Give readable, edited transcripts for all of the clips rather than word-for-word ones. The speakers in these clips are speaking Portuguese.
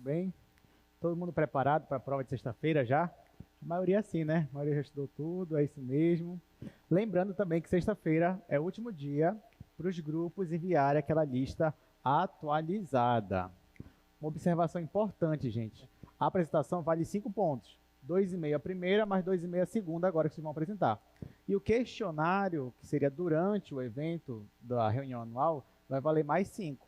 bem? Todo mundo preparado para a prova de sexta-feira já? A maioria sim, né? A maioria já estudou tudo, é isso mesmo. Lembrando também que sexta-feira é o último dia para os grupos enviarem aquela lista atualizada. Uma observação importante, gente. A apresentação vale 5 pontos. 2,5 a primeira, mais 2,5 a segunda, agora que vocês vão apresentar. E o questionário, que seria durante o evento da reunião anual, vai valer mais 5.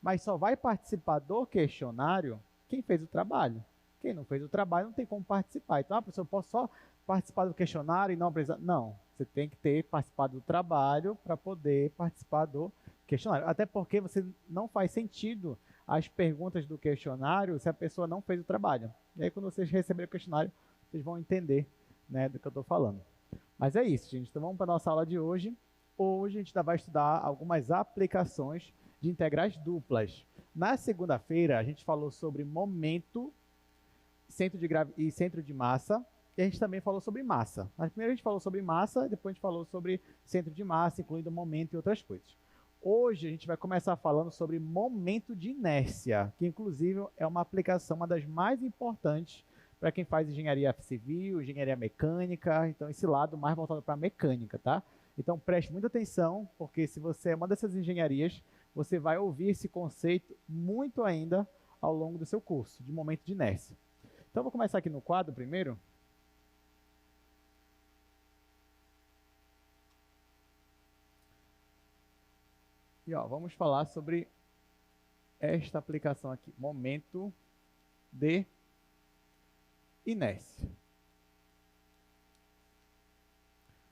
Mas só vai participar do questionário quem fez o trabalho. Quem não fez o trabalho não tem como participar. Então, professor, eu posso só participar do questionário e não apresentar? Não, você tem que ter participado do trabalho para poder participar do questionário. Até porque você não faz sentido as perguntas do questionário se a pessoa não fez o trabalho. E aí, quando vocês receberem o questionário, vocês vão entender, né, do que eu estou falando. Mas é isso, gente. Então, vamos para a nossa aula de hoje. Hoje, a gente vai estudar algumas aplicações de integrais duplas. Na segunda-feira, a gente falou sobre momento, centro de e centro de massa, e a gente também falou sobre massa. Mas primeiro a gente falou sobre massa, depois a gente falou sobre centro de massa, incluindo momento e outras coisas. Hoje a gente vai começar falando sobre momento de inércia, que inclusive é uma aplicação, uma das mais importantes para quem faz engenharia civil, engenharia mecânica, então esse lado mais voltado para a mecânica, tá? Então preste muita atenção, porque se você é uma dessas engenharias, você vai ouvir esse conceito muito ainda ao longo do seu curso, de momento de inércia. Então, eu vou começar aqui no quadro primeiro. E ó, vamos falar sobre esta aplicação aqui, momento de inércia.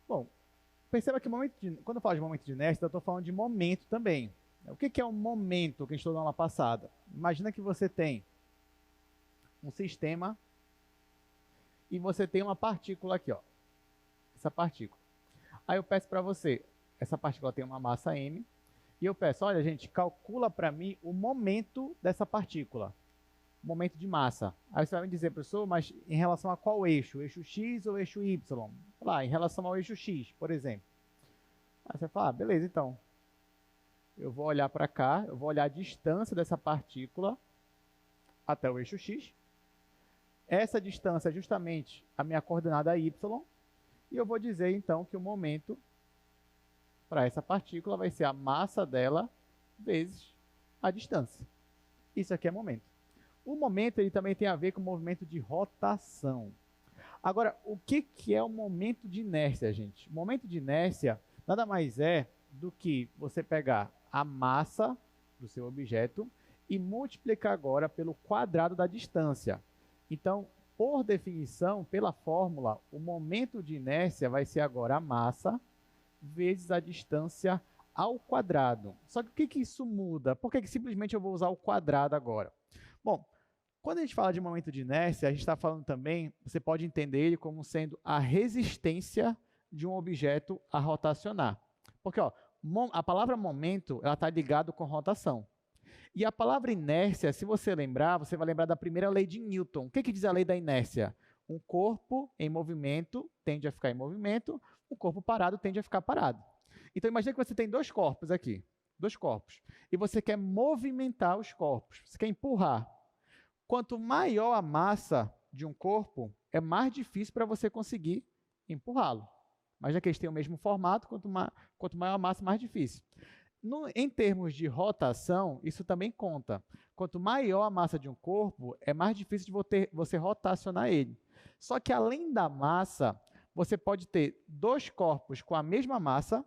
Bom, perceba que quando eu falo de momento de inércia, eu estou falando de momento também. O que é um momento que a gente estudou na aula passada? Imagina que você tem um sistema e você tem uma partícula aqui, ó. Essa partícula. Aí eu peço para você, essa partícula tem uma massa m, e eu peço, olha, gente, calcula para mim o momento dessa partícula. Momento de massa. Aí você vai me dizer, professor, mas em relação a qual eixo? Eixo X ou eixo Y? Lá, em relação ao eixo X, por exemplo. Aí você fala, beleza, então. Eu vou olhar para cá, eu vou olhar a distância dessa partícula até o eixo X. Essa distância é justamente a minha coordenada Y. E eu vou dizer, então, que o momento para essa partícula vai ser a massa dela vezes a distância. Isso aqui é momento. O momento ele também tem a ver com o movimento de rotação. Agora, o que é o momento de inércia, gente? O momento de inércia nada mais é do que você pegar a massa do seu objeto e multiplicar agora pelo quadrado da distância. Então, por definição, pela fórmula, o momento de inércia vai ser agora a massa vezes a distância ao quadrado. Só que o que isso muda? Por que simplesmente eu vou usar o quadrado agora? Bom, quando a gente fala de momento de inércia, a gente está falando também, você pode entender ele como sendo a resistência de um objeto a rotacionar. Porque ó, a palavra momento está ligada com rotação. E a palavra inércia, se você lembrar, você vai lembrar da primeira lei de Newton. O que diz a lei da inércia? Um corpo em movimento tende a ficar em movimento, um corpo parado tende a ficar parado. Então, imagine que você tem dois corpos aqui, dois corpos, e você quer movimentar os corpos, você quer empurrar. Quanto maior a massa de um corpo, é mais difícil para você conseguir empurrá-lo. Mas já que eles têm o mesmo formato, quanto maior a massa, mais difícil. Em termos de rotação, isso também conta. Quanto maior a massa de um corpo, é mais difícil de você rotacionar ele. Só que além da massa, você pode ter dois corpos com a mesma massa,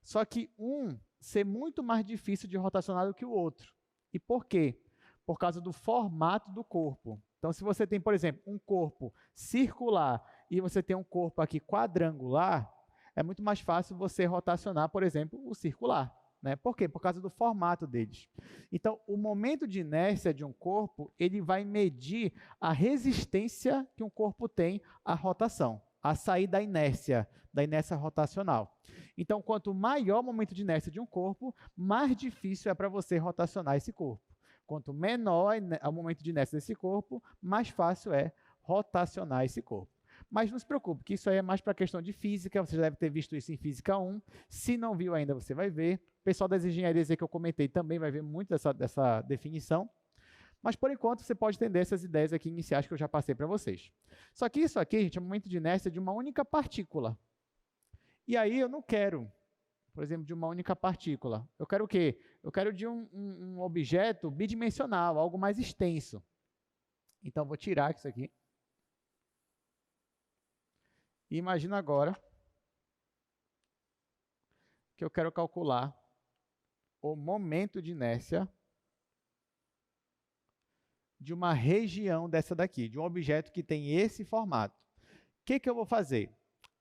só que um ser muito mais difícil de rotacionar do que o outro. E por quê? Por causa do formato do corpo. Então, se você tem, por exemplo, um corpo circular e você tem um corpo aqui quadrangular, é muito mais fácil você rotacionar, por exemplo, o circular. Né? Por quê? Por causa do formato deles. Então, o momento de inércia de um corpo, ele vai medir a resistência que um corpo tem à rotação, a sair da inércia rotacional. Então, quanto maior o momento de inércia de um corpo, mais difícil é para você rotacionar esse corpo. Quanto menor é o momento de inércia desse corpo, mais fácil é rotacionar esse corpo. Mas não se preocupe, que isso aí é mais para questão de física, você já deve ter visto isso em Física 1. Se não viu ainda, você vai ver. O pessoal das engenharias aí que eu comentei também vai ver muito dessa definição. Mas, por enquanto, você pode entender essas ideias aqui iniciais que eu já passei para vocês. Só que isso aqui, gente, é um momento de inércia de uma única partícula. E aí eu não quero, por exemplo, de uma única partícula. Eu quero o quê? Eu quero de um objeto bidimensional, algo mais extenso. Então, vou tirar isso aqui. E imagina agora que eu quero calcular o momento de inércia de uma região dessa daqui, de um objeto que tem esse formato. O que eu vou fazer?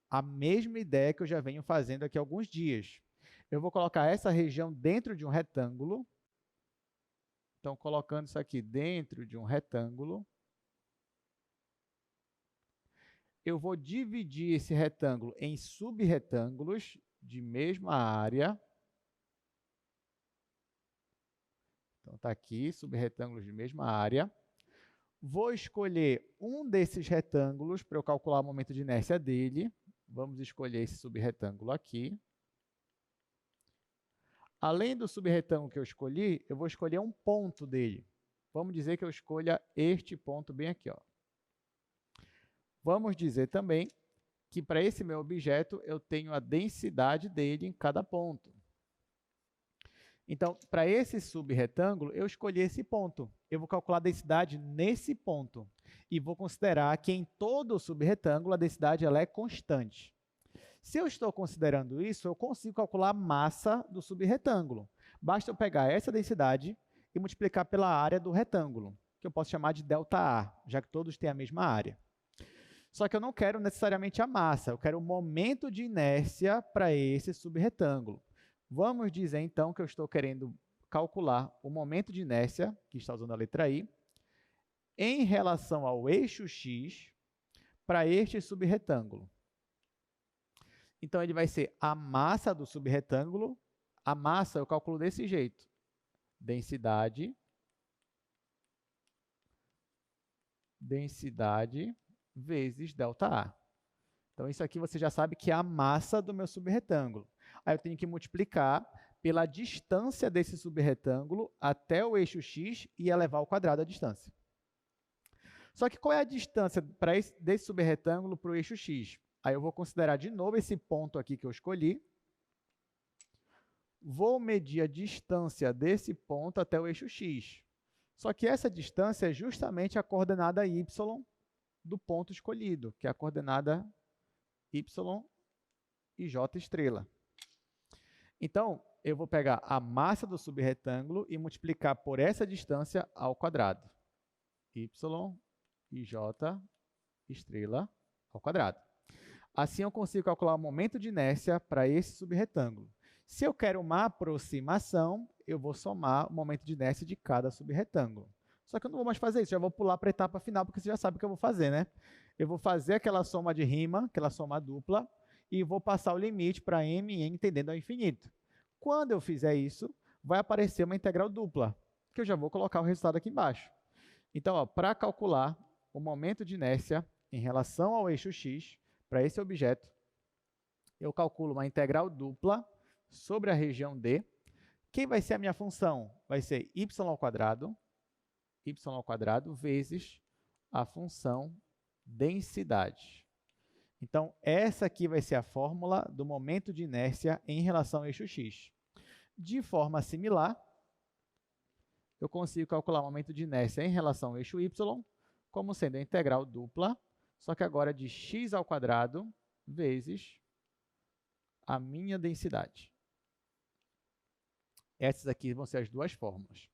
A mesma ideia que eu já venho fazendo aqui há alguns dias. Eu vou colocar essa região dentro de um retângulo. Então, colocando isso aqui dentro de um retângulo, eu vou dividir esse retângulo em subretângulos de mesma área. Então, está aqui, subretângulos de mesma área. Vou escolher um desses retângulos para eu calcular o momento de inércia dele. Vamos escolher esse subretângulo aqui. Além do subretângulo que eu escolhi, eu vou escolher um ponto dele. Vamos dizer que eu escolha este ponto bem aqui, ó. Vamos dizer também que para esse meu objeto eu tenho a densidade dele em cada ponto. Então, para esse subretângulo, eu escolhi esse ponto. Eu vou calcular a densidade nesse ponto. E vou considerar que em todo o subretângulo a densidade ela é constante. Se eu estou considerando isso, eu consigo calcular a massa do subretângulo. Basta eu pegar essa densidade e multiplicar pela área do retângulo, que eu posso chamar de ΔA, já que todos têm a mesma área. Só que eu não quero necessariamente a massa, eu quero o momento de inércia para esse subretângulo. Vamos dizer, então, que eu estou querendo calcular o momento de inércia, que está usando a letra I, em relação ao eixo x para este subretângulo. Então, ele vai ser a massa do subretângulo. A massa eu calculo desse jeito. Densidade vezes ΔA. Então, isso aqui você já sabe que é a massa do meu subretângulo. Aí eu tenho que multiplicar pela distância desse subretângulo até o eixo x e elevar ao quadrado a distância. Só que qual é a distância desse subretângulo para o eixo x? Aí eu vou considerar de novo esse ponto aqui que eu escolhi. Vou medir a distância desse ponto até o eixo x. Só que essa distância é justamente a coordenada y do ponto escolhido, que é a coordenada y e j estrela. Então, eu vou pegar a massa do subretângulo e multiplicar por essa distância ao quadrado. Y e j estrela ao quadrado. Assim, eu consigo calcular o momento de inércia para esse subretângulo. Se eu quero uma aproximação, eu vou somar o momento de inércia de cada subretângulo. Só que eu não vou mais fazer isso, já vou pular para a etapa final, porque você já sabe o que eu vou fazer, né? Eu vou fazer aquela soma de rima, aquela soma dupla, e vou passar o limite para m e n tendendo ao infinito. Quando eu fizer isso, vai aparecer uma integral dupla, que eu já vou colocar o resultado aqui embaixo. Então, para calcular o momento de inércia em relação ao eixo x, para esse objeto, eu calculo uma integral dupla sobre a região D. Quem vai ser a minha função? Vai ser y ao quadrado vezes a função densidade. Então, essa aqui vai ser a fórmula do momento de inércia em relação ao eixo x. De forma similar, eu consigo calcular o momento de inércia em relação ao eixo y, como sendo a integral dupla, só que agora de x ao quadrado vezes a minha densidade. Essas aqui vão ser as duas fórmulas.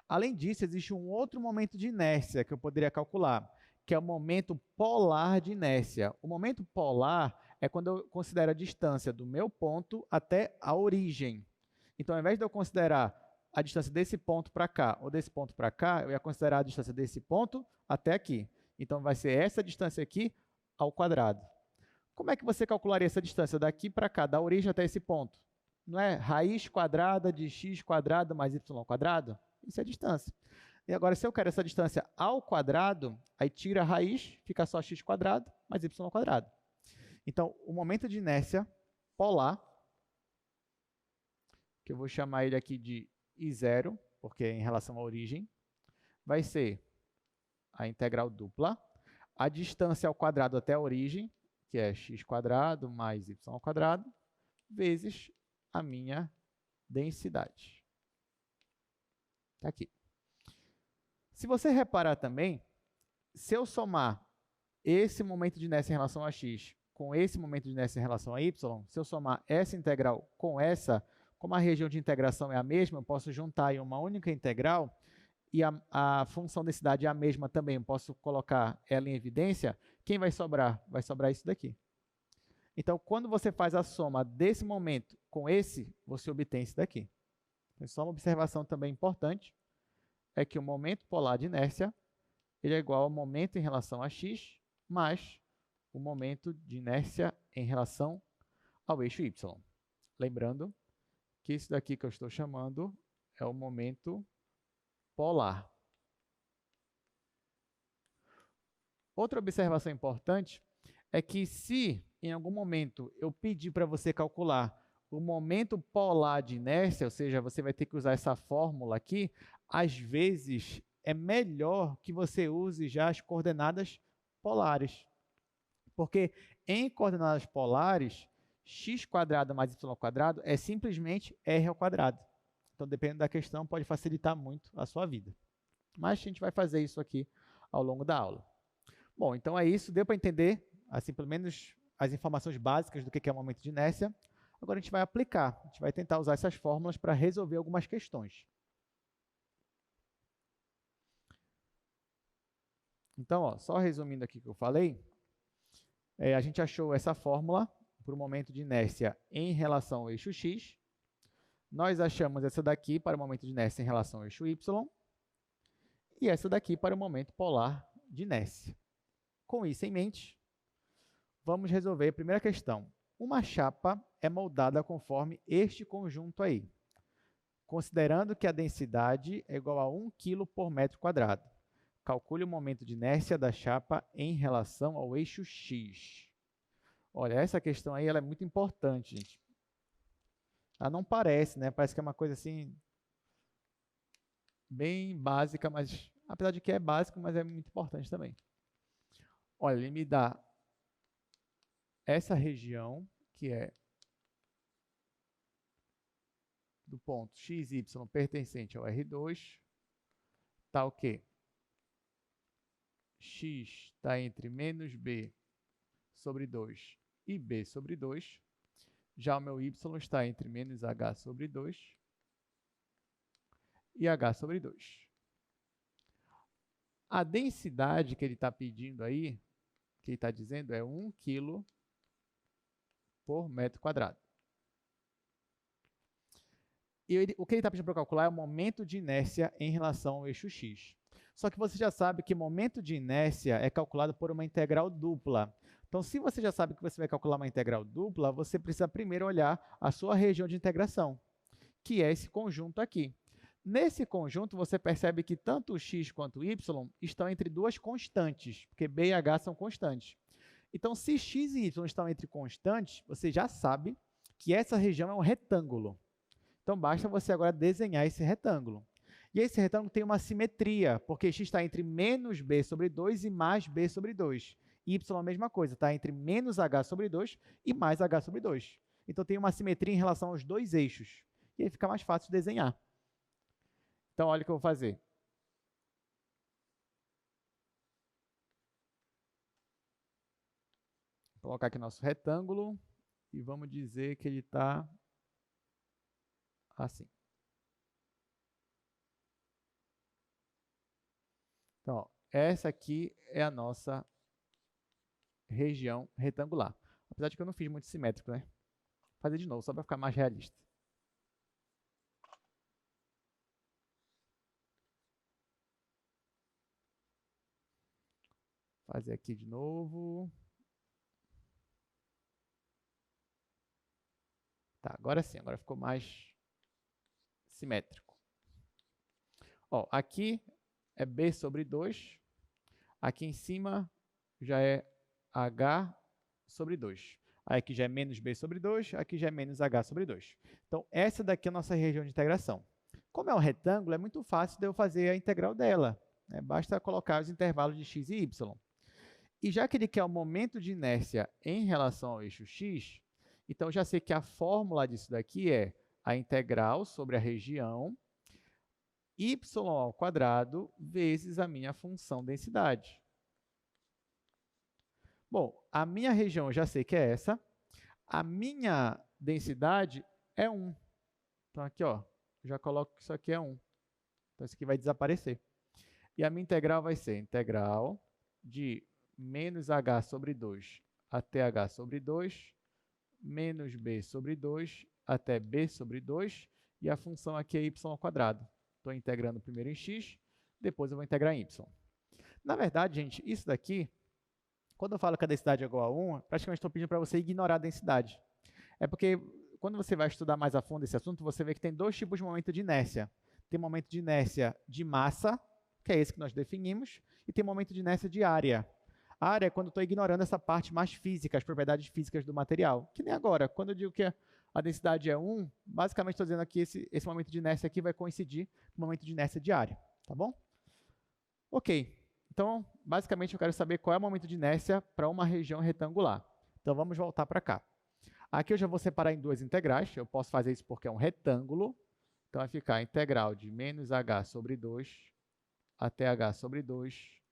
Além disso, existe um outro momento de inércia que eu poderia calcular, que é o momento polar de inércia. O momento polar é quando eu considero a distância do meu ponto até a origem. Então, ao invés de eu considerar a distância desse ponto para cá ou desse ponto para cá, eu ia considerar a distância desse ponto até aqui. Então, vai ser essa distância aqui ao quadrado. Como é que você calcularia essa distância daqui para cá, da origem até esse ponto? Não é raiz quadrada de x quadrado mais y ao quadrado? Isso é a distância. E agora, se eu quero essa distância ao quadrado, aí tira a raiz, fica só x quadrado mais y ao quadrado. Então, o momento de inércia polar, que eu vou chamar ele aqui de I0, porque é em relação à origem, vai ser a integral dupla, a distância ao quadrado até a origem, que é x² mais y², vezes a minha densidade. Está aqui. Se você reparar também, se eu somar esse momento de inércia em relação a x com esse momento de inércia em relação a y, se eu somar essa integral com essa, como a região de integração é a mesma, eu posso juntar em uma única integral e a função densidade é a mesma também, eu posso colocar ela em evidência, quem vai sobrar? Vai sobrar isso daqui. Então, quando você faz a soma desse momento com esse, você obtém isso daqui. Então, só uma observação também importante, é que o momento polar de inércia ele é igual ao momento em relação a x mais o momento de inércia em relação ao eixo y. Lembrando que isso daqui que eu estou chamando é o momento polar. Outra observação importante é que se em algum momento eu pedir para você calcular o momento polar de inércia, ou seja, você vai ter que usar essa fórmula aqui, às vezes é melhor que você use já as coordenadas polares. Porque em coordenadas polares, x² mais y² é simplesmente r². Então, dependendo da questão, pode facilitar muito a sua vida. Mas a gente vai fazer isso aqui ao longo da aula. Bom, então é isso. Deu para entender, assim, pelo menos as informações básicas do que é o momento de inércia. Agora a gente vai aplicar. A gente vai tentar usar essas fórmulas para resolver algumas questões. Então, ó, só resumindo aqui o que eu falei, a gente achou essa fórmula para o momento de inércia em relação ao eixo x. Nós achamos essa daqui para o momento de inércia em relação ao eixo y. E essa daqui para o momento polar de inércia. Com isso em mente, vamos resolver a primeira questão. Uma chapa é moldada conforme este conjunto aí, considerando que a densidade é igual a 1 kg por metro quadrado. Calcule o momento de inércia da chapa em relação ao eixo x. Olha, essa questão aí ela é muito importante, gente. Ela não parece, né? Parece que é uma coisa assim bem básica, mas apesar de que é básico, mas é muito importante também. Olha, ele me dá essa região, que é do ponto x, y pertencente ao R2, está o quê? X está entre menos b sobre 2 e b sobre 2. Já o meu y está entre menos h sobre 2 e h sobre 2. A densidade que ele está pedindo aí, que ele está dizendo, é 1 kg por metro quadrado. E o que ele está pedindo para eu calcular é o momento de inércia em relação ao eixo x. Só que você já sabe que momento de inércia é calculado por uma integral dupla. Então, se você já sabe que você vai calcular uma integral dupla, você precisa primeiro olhar a sua região de integração, que é esse conjunto aqui. Nesse conjunto, você percebe que tanto o x quanto o y estão entre duas constantes, porque b e h são constantes. Então, se x e y estão entre constantes, você já sabe que essa região é um retângulo. Então, basta você agora desenhar esse retângulo. E esse retângulo tem uma simetria, porque x está entre menos b sobre 2 e mais b sobre 2. Y é a mesma coisa, está entre menos h sobre 2 e mais h sobre 2. Então, tem uma simetria em relação aos dois eixos. E aí fica mais fácil de desenhar. Então, olha o que eu vou fazer. Vou colocar aqui nosso retângulo e vamos dizer que ele está assim. Então, ó, essa aqui é a nossa região retangular. Apesar de que eu não fiz muito simétrico, né? Vou fazer de novo, só para ficar mais realista. Fazer aqui de novo. Tá, agora sim, agora ficou mais simétrico. Ó, aqui é b sobre 2. Aqui em cima já é h sobre 2. Aí aqui já é menos b sobre 2, aqui já é menos h sobre 2. Então, essa daqui é a nossa região de integração. Como é um retângulo, é muito fácil de eu fazer a integral dela. né? Basta colocar os intervalos de x e y. E já que ele quer o momento de inércia em relação ao eixo x, então eu já sei que a fórmula disso daqui é a integral sobre a região y² vezes a minha função densidade. Bom, a minha região eu já sei que é essa. A minha densidade é 1. Então, aqui, ó, já coloco que isso aqui é 1. Então, isso aqui vai desaparecer. E a minha integral vai ser integral de menos h sobre 2 até h sobre 2, menos b sobre 2 até b sobre 2, e a função aqui é y². Estou integrando primeiro em x, depois eu vou integrar em y. Na verdade, gente, isso daqui, quando eu falo que a densidade é igual a 1, praticamente estou pedindo para você ignorar a densidade. É porque quando você vai estudar mais a fundo esse assunto, você vê que tem dois tipos de momento de inércia. Tem momento de inércia de massa, que é esse que nós definimos, e tem momento de inércia de área. A área é quando eu estou ignorando essa parte mais física, as propriedades físicas do material. Que nem agora, quando eu digo que a densidade é 1, basicamente estou dizendo que esse momento de inércia aqui vai coincidir com o momento de inércia de área, tá bom? Ok, então basicamente eu quero saber qual é o momento de inércia para uma região retangular. Então vamos voltar para cá. Aqui eu já vou separar em duas integrais, eu posso fazer isso porque é um retângulo, então vai ficar a integral de menos h sobre 2 até h sobre 2,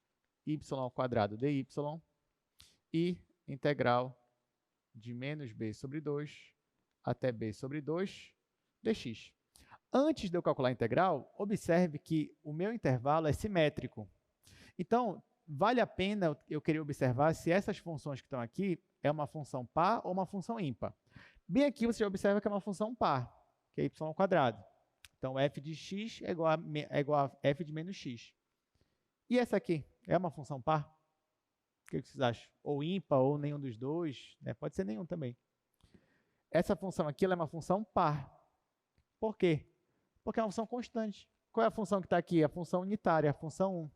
y² dy, e integral de menos b sobre 2 até b sobre 2 dx. Antes de eu calcular a integral, observe que o meu intervalo é simétrico. Então, vale a pena eu querer observar se essas funções que estão aqui é uma função par ou uma função ímpar. Bem aqui você já observa que é uma função par, que é y². Então, f de x é igual a f de menos x. E essa aqui é uma função par? O que vocês acham? Ou ímpar, ou nenhum dos dois? Né? Pode ser nenhum também. Essa função aqui ela é uma função par. Por quê? Porque é uma função constante. Qual é a função que está aqui? A função unitária, a função 1.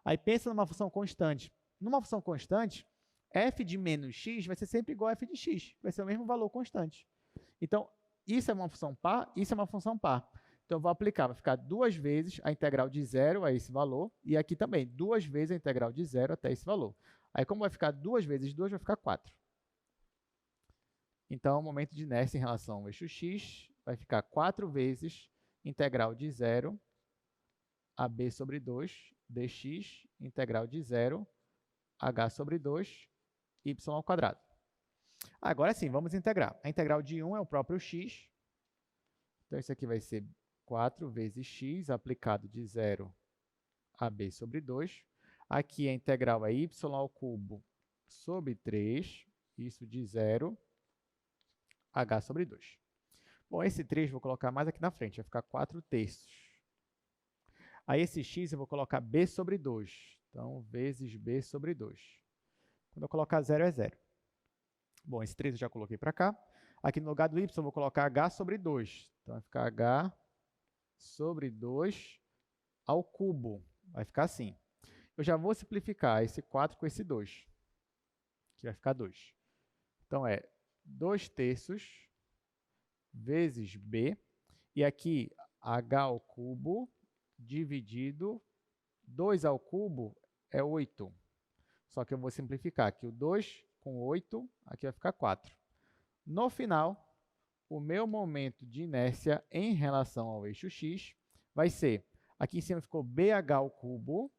Aí pensa numa função constante. Numa função constante, f de menos x vai ser sempre igual a f de x. Vai ser o mesmo valor constante. Então, isso é uma função par, isso é uma função par. Então, eu vou aplicar, vai ficar duas vezes a integral de 0 a esse valor, e aqui também, duas vezes a integral de 0 até esse valor. Aí, como vai ficar 2 vezes 2, vai ficar 4. Então, o momento de inércia em relação ao eixo x vai ficar 4 vezes integral de 0 a b sobre 2 dx, integral de 0 h sobre 2 y². Agora sim, vamos integrar. A integral de 1 é o próprio x. Então, isso aqui vai ser 4 vezes x aplicado de 0 a b sobre 2. Aqui a integral é y² sobre 3, isso de 0, h sobre 2. Bom, esse 3 vou colocar mais aqui na frente, vai ficar 4/3. Aí esse x eu vou colocar b sobre 2. Então, vezes b sobre 2. Quando eu colocar 0, é 0. Bom, esse 3 eu já coloquei para cá. Aqui no lugar do y eu vou colocar h sobre 2. Então, vai ficar h sobre 2 ao cubo. Vai ficar assim. Eu já vou simplificar esse 4 com esse 2, que vai ficar 2. Então, é 2/3 vezes b, e aqui h ao cubo dividido 2 ao cubo é 8. Só que eu vou simplificar aqui o 2 com 8, aqui vai ficar 4. No final, o meu momento de inércia em relação ao eixo x vai ser, aqui em cima ficou BH ao cubo,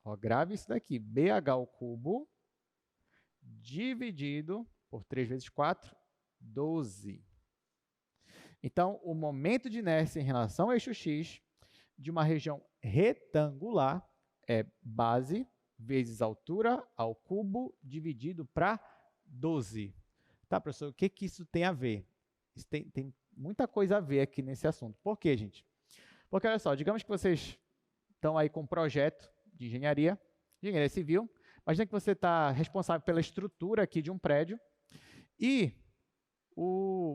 ó, grave isso daqui, BH ao cubo dividido por 3 vezes 4, 12. Então, o momento de inércia em relação ao eixo x de uma região retangular é base vezes altura ao cubo dividido para 12. Tá, professor? O que isso tem a ver? Isso tem muita coisa a ver aqui nesse assunto. Por quê, gente? Porque, olha só, digamos que vocês estão aí com um projeto de engenharia civil. Imagina que você está responsável pela estrutura aqui de um prédio e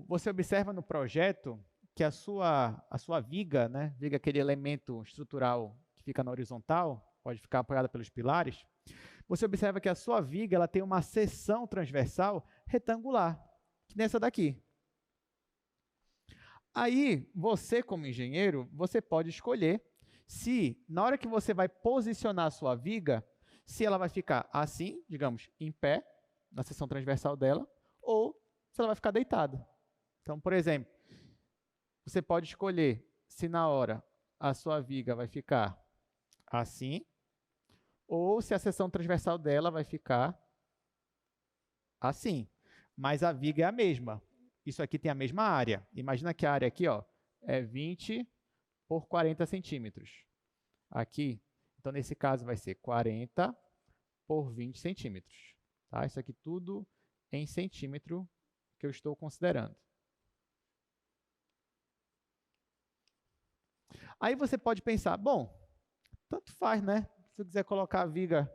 você observa no projeto que a sua viga, né, viga, aquele elemento estrutural que fica na horizontal, pode ficar apoiada pelos pilares, você observa que a sua viga ela tem uma seção transversal retangular, que nessa daqui. Aí, você como engenheiro, você pode escolher Se, na hora que você vai posicionar a sua viga, se ela vai ficar assim, digamos, em pé, na seção transversal dela, ou se ela vai ficar deitada. Então, por exemplo, você pode escolher se na hora a sua viga vai ficar assim, ou se a seção transversal dela vai ficar assim. Mas a viga é a mesma. Isso aqui tem a mesma área. Imagina que a área aqui, ó, é 20 por 40 centímetros. Aqui, então nesse caso vai ser 40 por 20 centímetros. Tá? Isso aqui tudo em centímetro que eu estou considerando. Aí você pode pensar, bom, tanto faz, né? Se eu quiser colocar a viga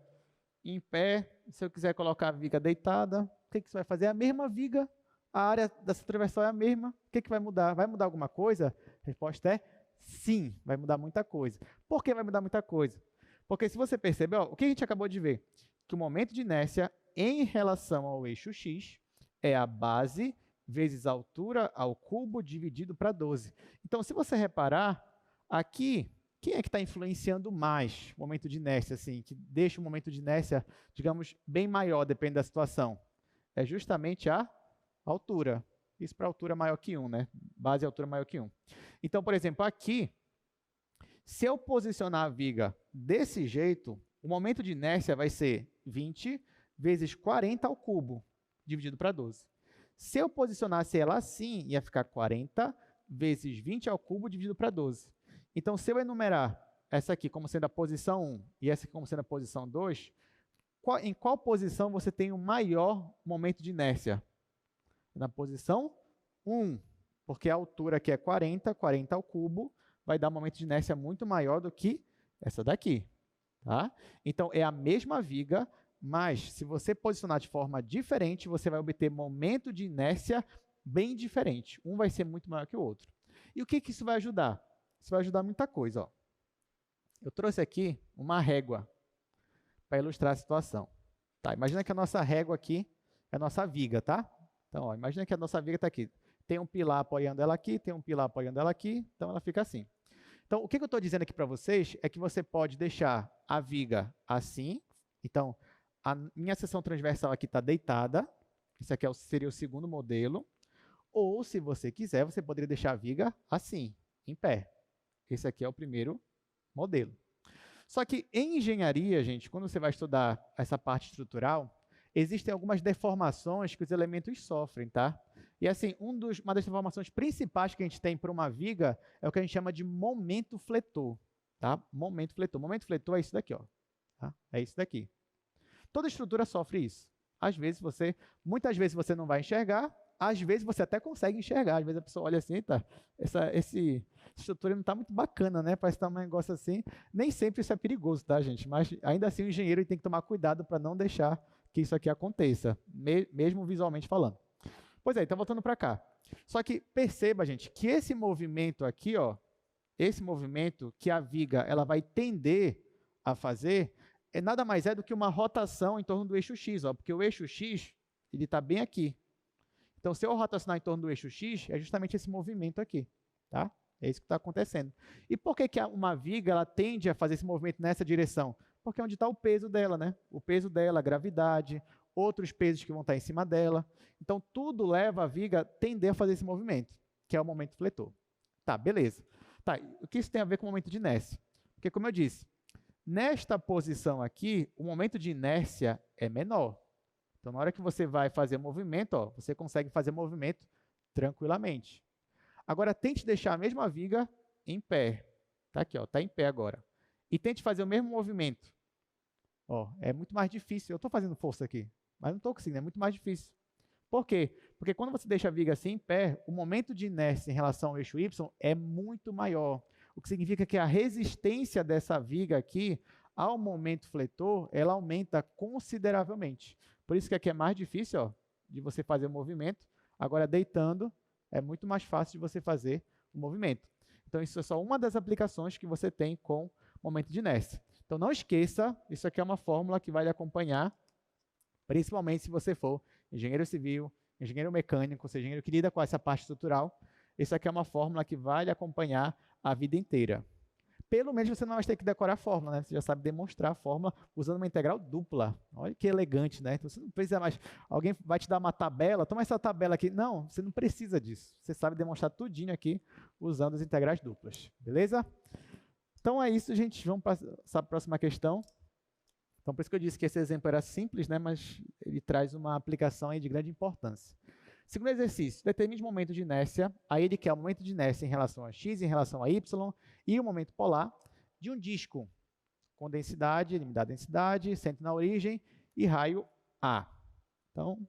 em pé, se eu quiser colocar a viga deitada, o que você vai fazer? É a mesma viga, a área dessa transversal é a mesma. O que vai mudar? Vai mudar alguma coisa? A resposta é sim, vai mudar muita coisa. Por que vai mudar muita coisa? Porque se você perceber, ó, o que a gente acabou de ver? Que o momento de inércia em relação ao eixo x é a base vezes a altura ao cubo dividido para 12. Então, se você reparar, aqui, quem é que está influenciando mais o momento de inércia, assim, que deixa o momento de inércia, digamos, bem maior, depende da situação? É justamente a altura. Isso para altura maior que 1, né? Base e altura maior que 1. Então, por exemplo, aqui, se eu posicionar a viga desse jeito, o momento de inércia vai ser 20 vezes 40 ao cubo, dividido para 12. Se eu posicionasse ela assim, ia ficar 40 vezes 20 ao cubo, dividido para 12. Então, se eu enumerar essa aqui como sendo a posição 1 e essa aqui como sendo a posição 2, em qual posição você tem o maior momento de inércia? Na posição 1, porque a altura aqui é 40, 40 ao cubo, vai dar um momento de inércia muito maior do que essa daqui. Tá? Então, é a mesma viga, mas se você posicionar de forma diferente, você vai obter momento de inércia bem diferente. Um vai ser muito maior que o outro. E o que isso vai ajudar? Isso vai ajudar muita coisa. Ó. Eu trouxe aqui uma régua para ilustrar a situação. Tá, imagina que a nossa régua aqui é a nossa viga, tá? Então, ó, imagina que a nossa viga está aqui. Tem um pilar apoiando ela aqui, tem um pilar apoiando ela aqui, então ela fica assim. Então, o que eu estou dizendo aqui para vocês é que você pode deixar a viga assim. Então, a minha seção transversal aqui está deitada. Esse aqui seria o segundo modelo. Ou, se você quiser, você poderia deixar a viga assim, em pé. Esse aqui é o primeiro modelo. Só que em engenharia, gente, quando você vai estudar essa parte estrutural, existem algumas deformações que os elementos sofrem, tá? E assim, uma das deformações principais que a gente tem para uma viga é o que a gente chama de momento fletor, tá? Momento fletor. Momento fletor é isso daqui, ó. Tá? É isso daqui. Toda estrutura sofre isso. Muitas vezes você não vai enxergar, às vezes você até consegue enxergar, às vezes a pessoa olha assim, tá, essa estrutura não está muito bacana, né? Parece estar um negócio assim. Nem sempre isso é perigoso, tá, gente? Mas ainda assim o engenheiro tem que tomar cuidado para não deixar que isso aqui aconteça, mesmo visualmente falando. Pois é, então voltando para cá. Só que perceba, gente, que esse movimento aqui, ó, esse movimento que a viga ela vai tender a fazer, nada mais é do que uma rotação em torno do eixo X, ó, porque o eixo X ele está bem aqui. Então, se eu rotacionar em torno do eixo X, é justamente esse movimento aqui, tá? É isso que está acontecendo. E por que uma viga ela tende a fazer esse movimento nessa direção? Porque é onde está o peso dela, né? O peso dela, a gravidade, outros pesos que vão estar em cima dela. Então, tudo leva a viga a tender a fazer esse movimento, que é o momento fletor. Tá, beleza. Tá, o que isso tem a ver com o momento de inércia? Porque, como eu disse, nesta posição aqui, o momento de inércia é menor. Então, na hora que você vai fazer o movimento, ó, você consegue fazer o movimento tranquilamente. Agora, tente deixar a mesma viga em pé. Está aqui, está em pé agora. E tente fazer o mesmo movimento. Ó, é muito mais difícil. Eu estou fazendo força aqui, mas não estou conseguindo, é muito mais difícil. Por quê? Porque quando você deixa a viga assim em pé, o momento de inércia em relação ao eixo Y é muito maior. O que significa que a resistência dessa viga aqui ao momento fletor, ela aumenta consideravelmente. Por isso que aqui é mais difícil, ó, de você fazer o movimento. Agora, deitando, é muito mais fácil de você fazer o movimento. Então, isso é só uma das aplicações que você tem com o momento de inércia. Então, não esqueça, isso aqui é uma fórmula que vai lhe acompanhar, principalmente se você for engenheiro civil, engenheiro mecânico, ou seja, engenheiro que lida com essa parte estrutural. Isso aqui é uma fórmula que vai lhe acompanhar a vida inteira. pelo menos você não vai ter que decorar a fórmula, né? Você já sabe demonstrar a fórmula usando uma integral dupla. Olha que elegante, né? Então você não precisa mais. Alguém vai te dar uma tabela, toma essa tabela aqui. Não, você não precisa disso. Você sabe demonstrar tudinho aqui usando as integrais duplas. Beleza? Então é isso, gente. Vamos para a próxima questão. Então, por isso que eu disse que esse exemplo era simples, né? Mas ele traz uma aplicação aí de grande importância. Segundo exercício, determine o momento de inércia, aí ele quer o momento de inércia em relação a x, em relação a y, e o momento polar de um disco com densidade, limitada densidade, centro na origem e raio A. Então,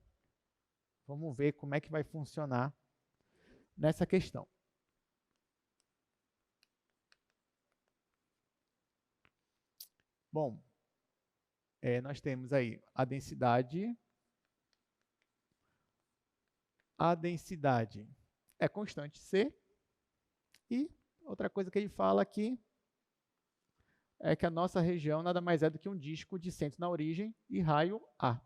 vamos ver como é que vai funcionar nessa questão. Bom, nós temos aí a densidade. A densidade é constante C. E outra coisa que ele fala aqui é que a nossa região nada mais é do que um disco de centro na origem e raio A.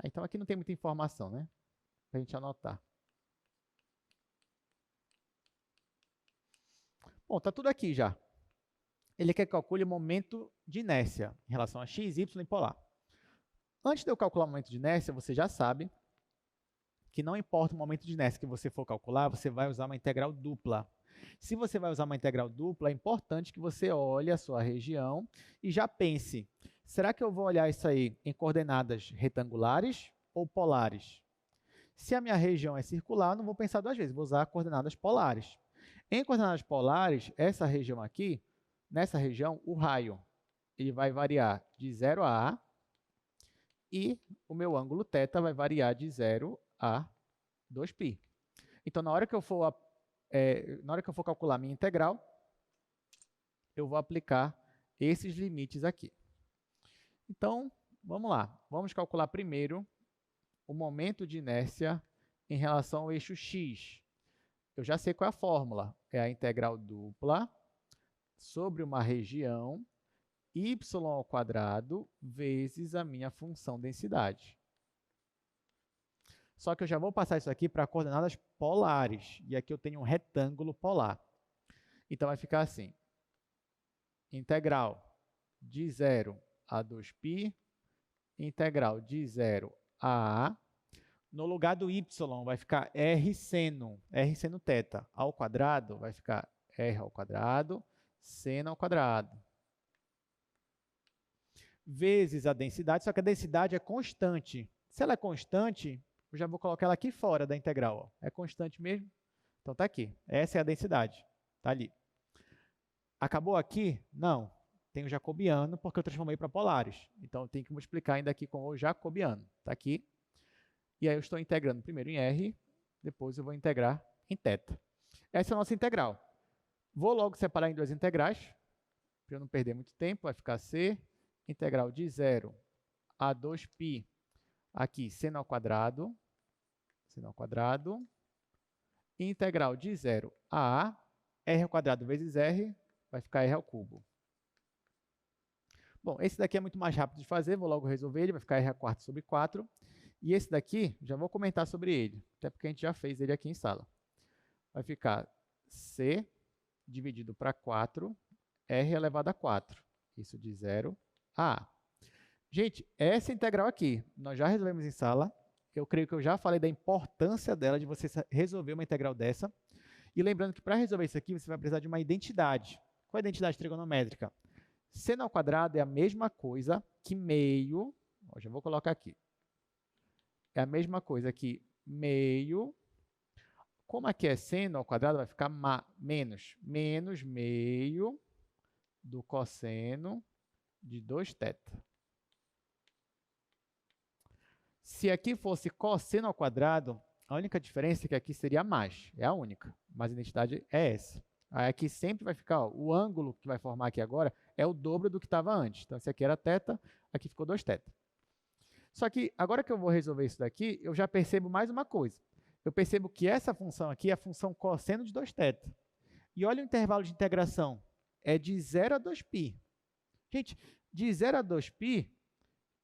Então aqui não tem muita informação, né? Para a gente anotar. Bom, está tudo aqui já. Ele quer que calcule o momento de inércia em relação a x, y e polar. Antes de eu calcular o momento de inércia, você já sabe que não importa o momento de inércia que você for calcular, você vai usar uma integral dupla. Se você vai usar uma integral dupla, é importante que você olhe a sua região e já pense, será que eu vou olhar isso aí em coordenadas retangulares ou polares? Se a minha região é circular, não vou pensar duas vezes, vou usar coordenadas polares. Em coordenadas polares, essa região aqui, nessa região, o raio ele vai variar de 0 a A e o meu ângulo θ vai variar de 0 a 2π. Então, na hora que eu for calcular minha integral, eu vou aplicar esses limites aqui. Então, vamos lá. Vamos calcular primeiro o momento de inércia em relação ao eixo x. Eu já sei qual é a fórmula. É a integral dupla sobre uma região y² vezes a minha função densidade. Só que eu já vou passar isso aqui para coordenadas polares. E aqui eu tenho um retângulo polar. Então, vai ficar assim. Integral de 0 a 2π. Integral de 0 a A. No lugar do y vai ficar r seno θ ao quadrado, vai ficar r ao quadrado, seno ao quadrado. Vezes a densidade, só que a densidade é constante. Se ela é constante, eu já vou colocar ela aqui fora da integral. Ó. É constante mesmo? Então, está aqui. Essa é a densidade. Está ali. Acabou aqui? Não. Tem o jacobiano, porque eu transformei para polares. Então, eu tenho que multiplicar ainda aqui com o jacobiano. Está aqui. E aí, eu estou integrando primeiro em R, depois eu vou integrar em θ. Essa é a nossa integral. Vou logo separar em duas integrais, para eu não perder muito tempo. Vai ficar C, integral de 0 a 2π, aqui, seno ao quadrado, integral de 0 a A, r ao quadrado vezes r, vai ficar r ao cubo. Bom, esse daqui é muito mais rápido de fazer, vou logo resolver ele, vai ficar r² sobre 4. E esse daqui, já vou comentar sobre ele, até porque a gente já fez ele aqui em sala. Vai ficar C dividido para 4, r elevado a 4. Isso de 0 a A. Gente, essa integral aqui, nós já resolvemos em sala. Eu creio que eu já falei da importância dela, de você resolver uma integral dessa. E lembrando que para resolver isso aqui, você vai precisar de uma identidade. Qual é a identidade trigonométrica? Seno ao quadrado é a mesma coisa que meio, ó, já vou colocar aqui. É a mesma coisa que meio, como aqui é seno ao quadrado, vai ficar menos meio do cosseno de 2θ. Se aqui fosse cosseno ao quadrado, a única diferença é que aqui seria mais, é a única, mas a identidade é essa. Aí aqui sempre vai ficar, ó, o ângulo que vai formar aqui agora é o dobro do que estava antes. Então, esse aqui era θ, aqui ficou 2θ. Só que, agora que eu vou resolver isso daqui, eu já percebo mais uma coisa. Eu percebo que essa função aqui é a função cosseno de 2θ. E olha o intervalo de integração, é de 0 a 2π. Gente, de 0 a 2π,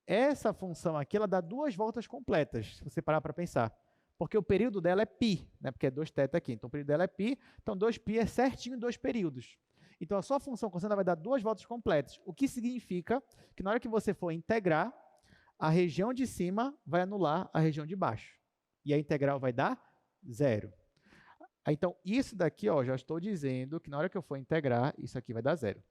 essa função aqui ela dá duas voltas completas, se você parar para pensar. Porque o período dela é π, né? Porque é 2θ aqui. Então, o período dela é π, então 2π é certinho 2 períodos. Então, a sua função constante vai dar duas voltas completas, o que significa que na hora que você for integrar, a região de cima vai anular a região de baixo. E a integral vai dar 0. Então, isso daqui, ó, já estou dizendo que na hora que eu for integrar, isso aqui vai dar 0.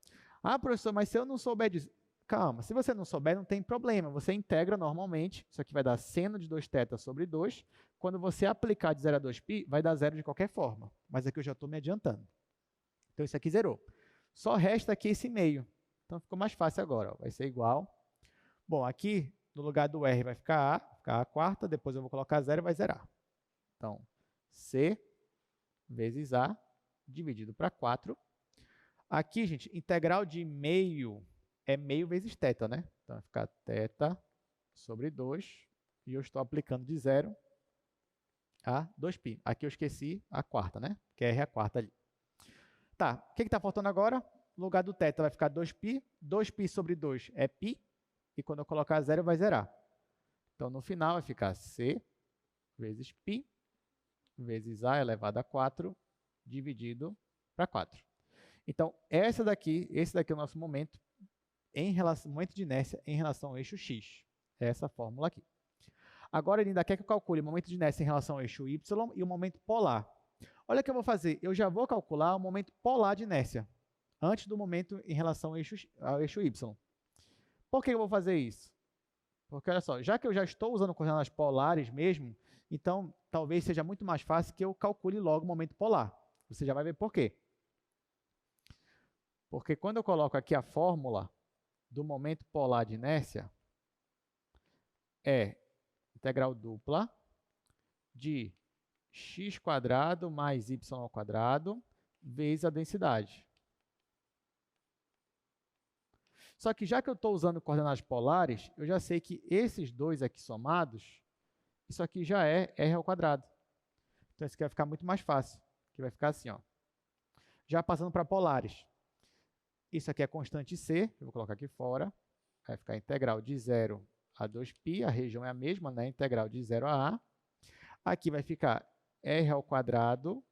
Ah, professor, mas se eu não souber disso... Calma, se você não souber, não tem problema. Você integra normalmente, isso aqui vai dar seno de 2θ sobre 2. Quando você aplicar de 0 a 2π, vai dar 0 de qualquer forma. Mas aqui eu já estou me adiantando. Então, isso aqui zerou. Só resta aqui esse meio. Então, ficou mais fácil agora. Ó. Vai ser igual. Bom, aqui, no lugar do R vai ficar a quarta. Depois eu vou colocar 0 e vai zerar. Então, C vezes A dividido para 4. Aqui, gente, integral de meio é meio vezes θ, né? Então, vai ficar θ sobre 2. E eu estou aplicando de 0 a 2π. Aqui eu esqueci a quarta, né? Que é R a quarta ali. Tá, o que está faltando agora? No lugar do θ vai ficar 2π. 2π sobre 2 é π. E quando eu colocar 0, vai zerar. Então, no final, vai ficar C vezes π vezes A elevado a 4 dividido para 4. Então, esse daqui é o nosso momento momento de inércia em relação ao eixo x. É essa fórmula aqui. Agora, ele ainda quer que eu calcule o momento de inércia em relação ao eixo y e o momento polar. Olha o que eu vou fazer. Eu já vou calcular o momento polar de inércia, antes do momento em relação ao eixo y. Por que eu vou fazer isso? Porque, olha só, já que eu já estou usando coordenadas polares mesmo, então talvez seja muito mais fácil que eu calcule logo o momento polar. Você já vai ver por quê. Porque quando eu coloco aqui a fórmula do momento polar de inércia, é integral dupla de x² mais y² vezes a densidade. Só que já que eu estou usando coordenadas polares, eu já sei que esses dois aqui somados, isso aqui já é r². Então, isso aqui vai ficar muito mais fácil, que vai ficar assim, ó. Já passando para polares. Isso aqui é constante C, eu vou colocar aqui fora. Vai ficar integral de 0 a 2π, a região é a mesma, né? Integral de 0 a A. Aqui vai ficar r²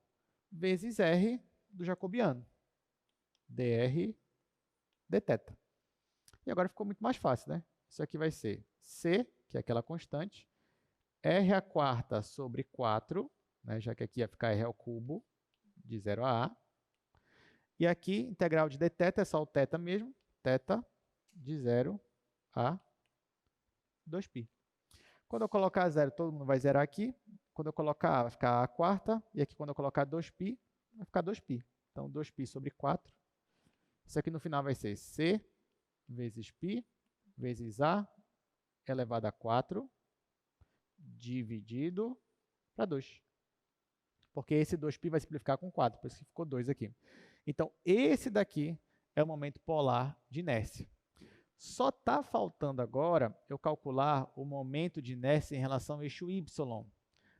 vezes R do jacobiano. dr dθ. E agora ficou muito mais fácil, né? Isso aqui vai ser C, que é aquela constante, r² sobre 4, né? Já que aqui ia ficar r³ de 0 a A. E aqui, integral de dθ é só o θ mesmo, θ de 0 a 2π. Quando eu colocar 0, todo mundo vai zerar aqui. Quando eu colocar A, vai ficar a quarta. E aqui, quando eu colocar 2π, vai ficar 2π. Então, 2π sobre 4. Isso aqui no final vai ser C vezes π vezes A elevado a 4 dividido para 2. Porque esse 2π vai simplificar com 4, por isso que ficou 2 aqui. Então, esse daqui é o momento polar de inércia. Só está faltando agora eu calcular o momento de inércia em relação ao eixo y.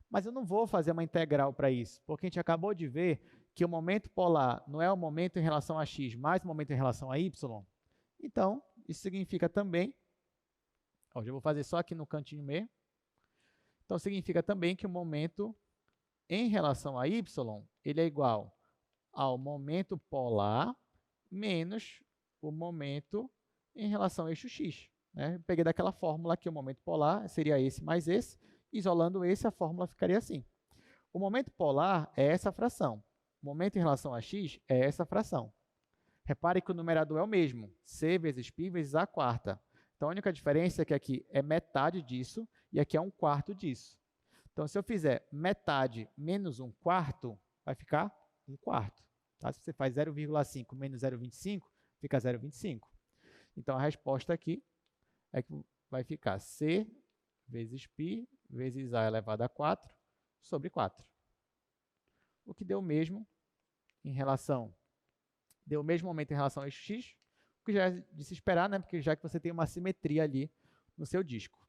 Mas eu não vou fazer uma integral para isso, porque a gente acabou de ver que o momento polar não é o momento em relação a x, mas o momento em relação a y. Então, isso significa também, ó, já vou fazer só aqui no cantinho mesmo. Então, significa também que o momento em relação a y, ele é igual ao momento polar menos o momento em relação ao eixo x. Né? Peguei daquela fórmula aqui, o momento polar seria esse mais esse. Isolando esse, a fórmula ficaria assim. O momento polar é essa fração. O momento em relação a x é essa fração. Repare que o numerador é o mesmo, c vezes π vezes a quarta. Então, a única diferença é que aqui é metade disso e aqui é 1/4 disso. Então, se eu fizer metade menos 1/4, vai ficar 1/4. Tá? Se você faz 0,5 menos 0,25, fica 0,25. Então, a resposta aqui é que vai ficar c vezes π vezes a elevado a 4 sobre 4. O que deu o mesmo em relação... Deu o mesmo momento em relação ao eixo x, o que já é de se esperar, né? Porque já que você tem uma simetria ali no seu disco.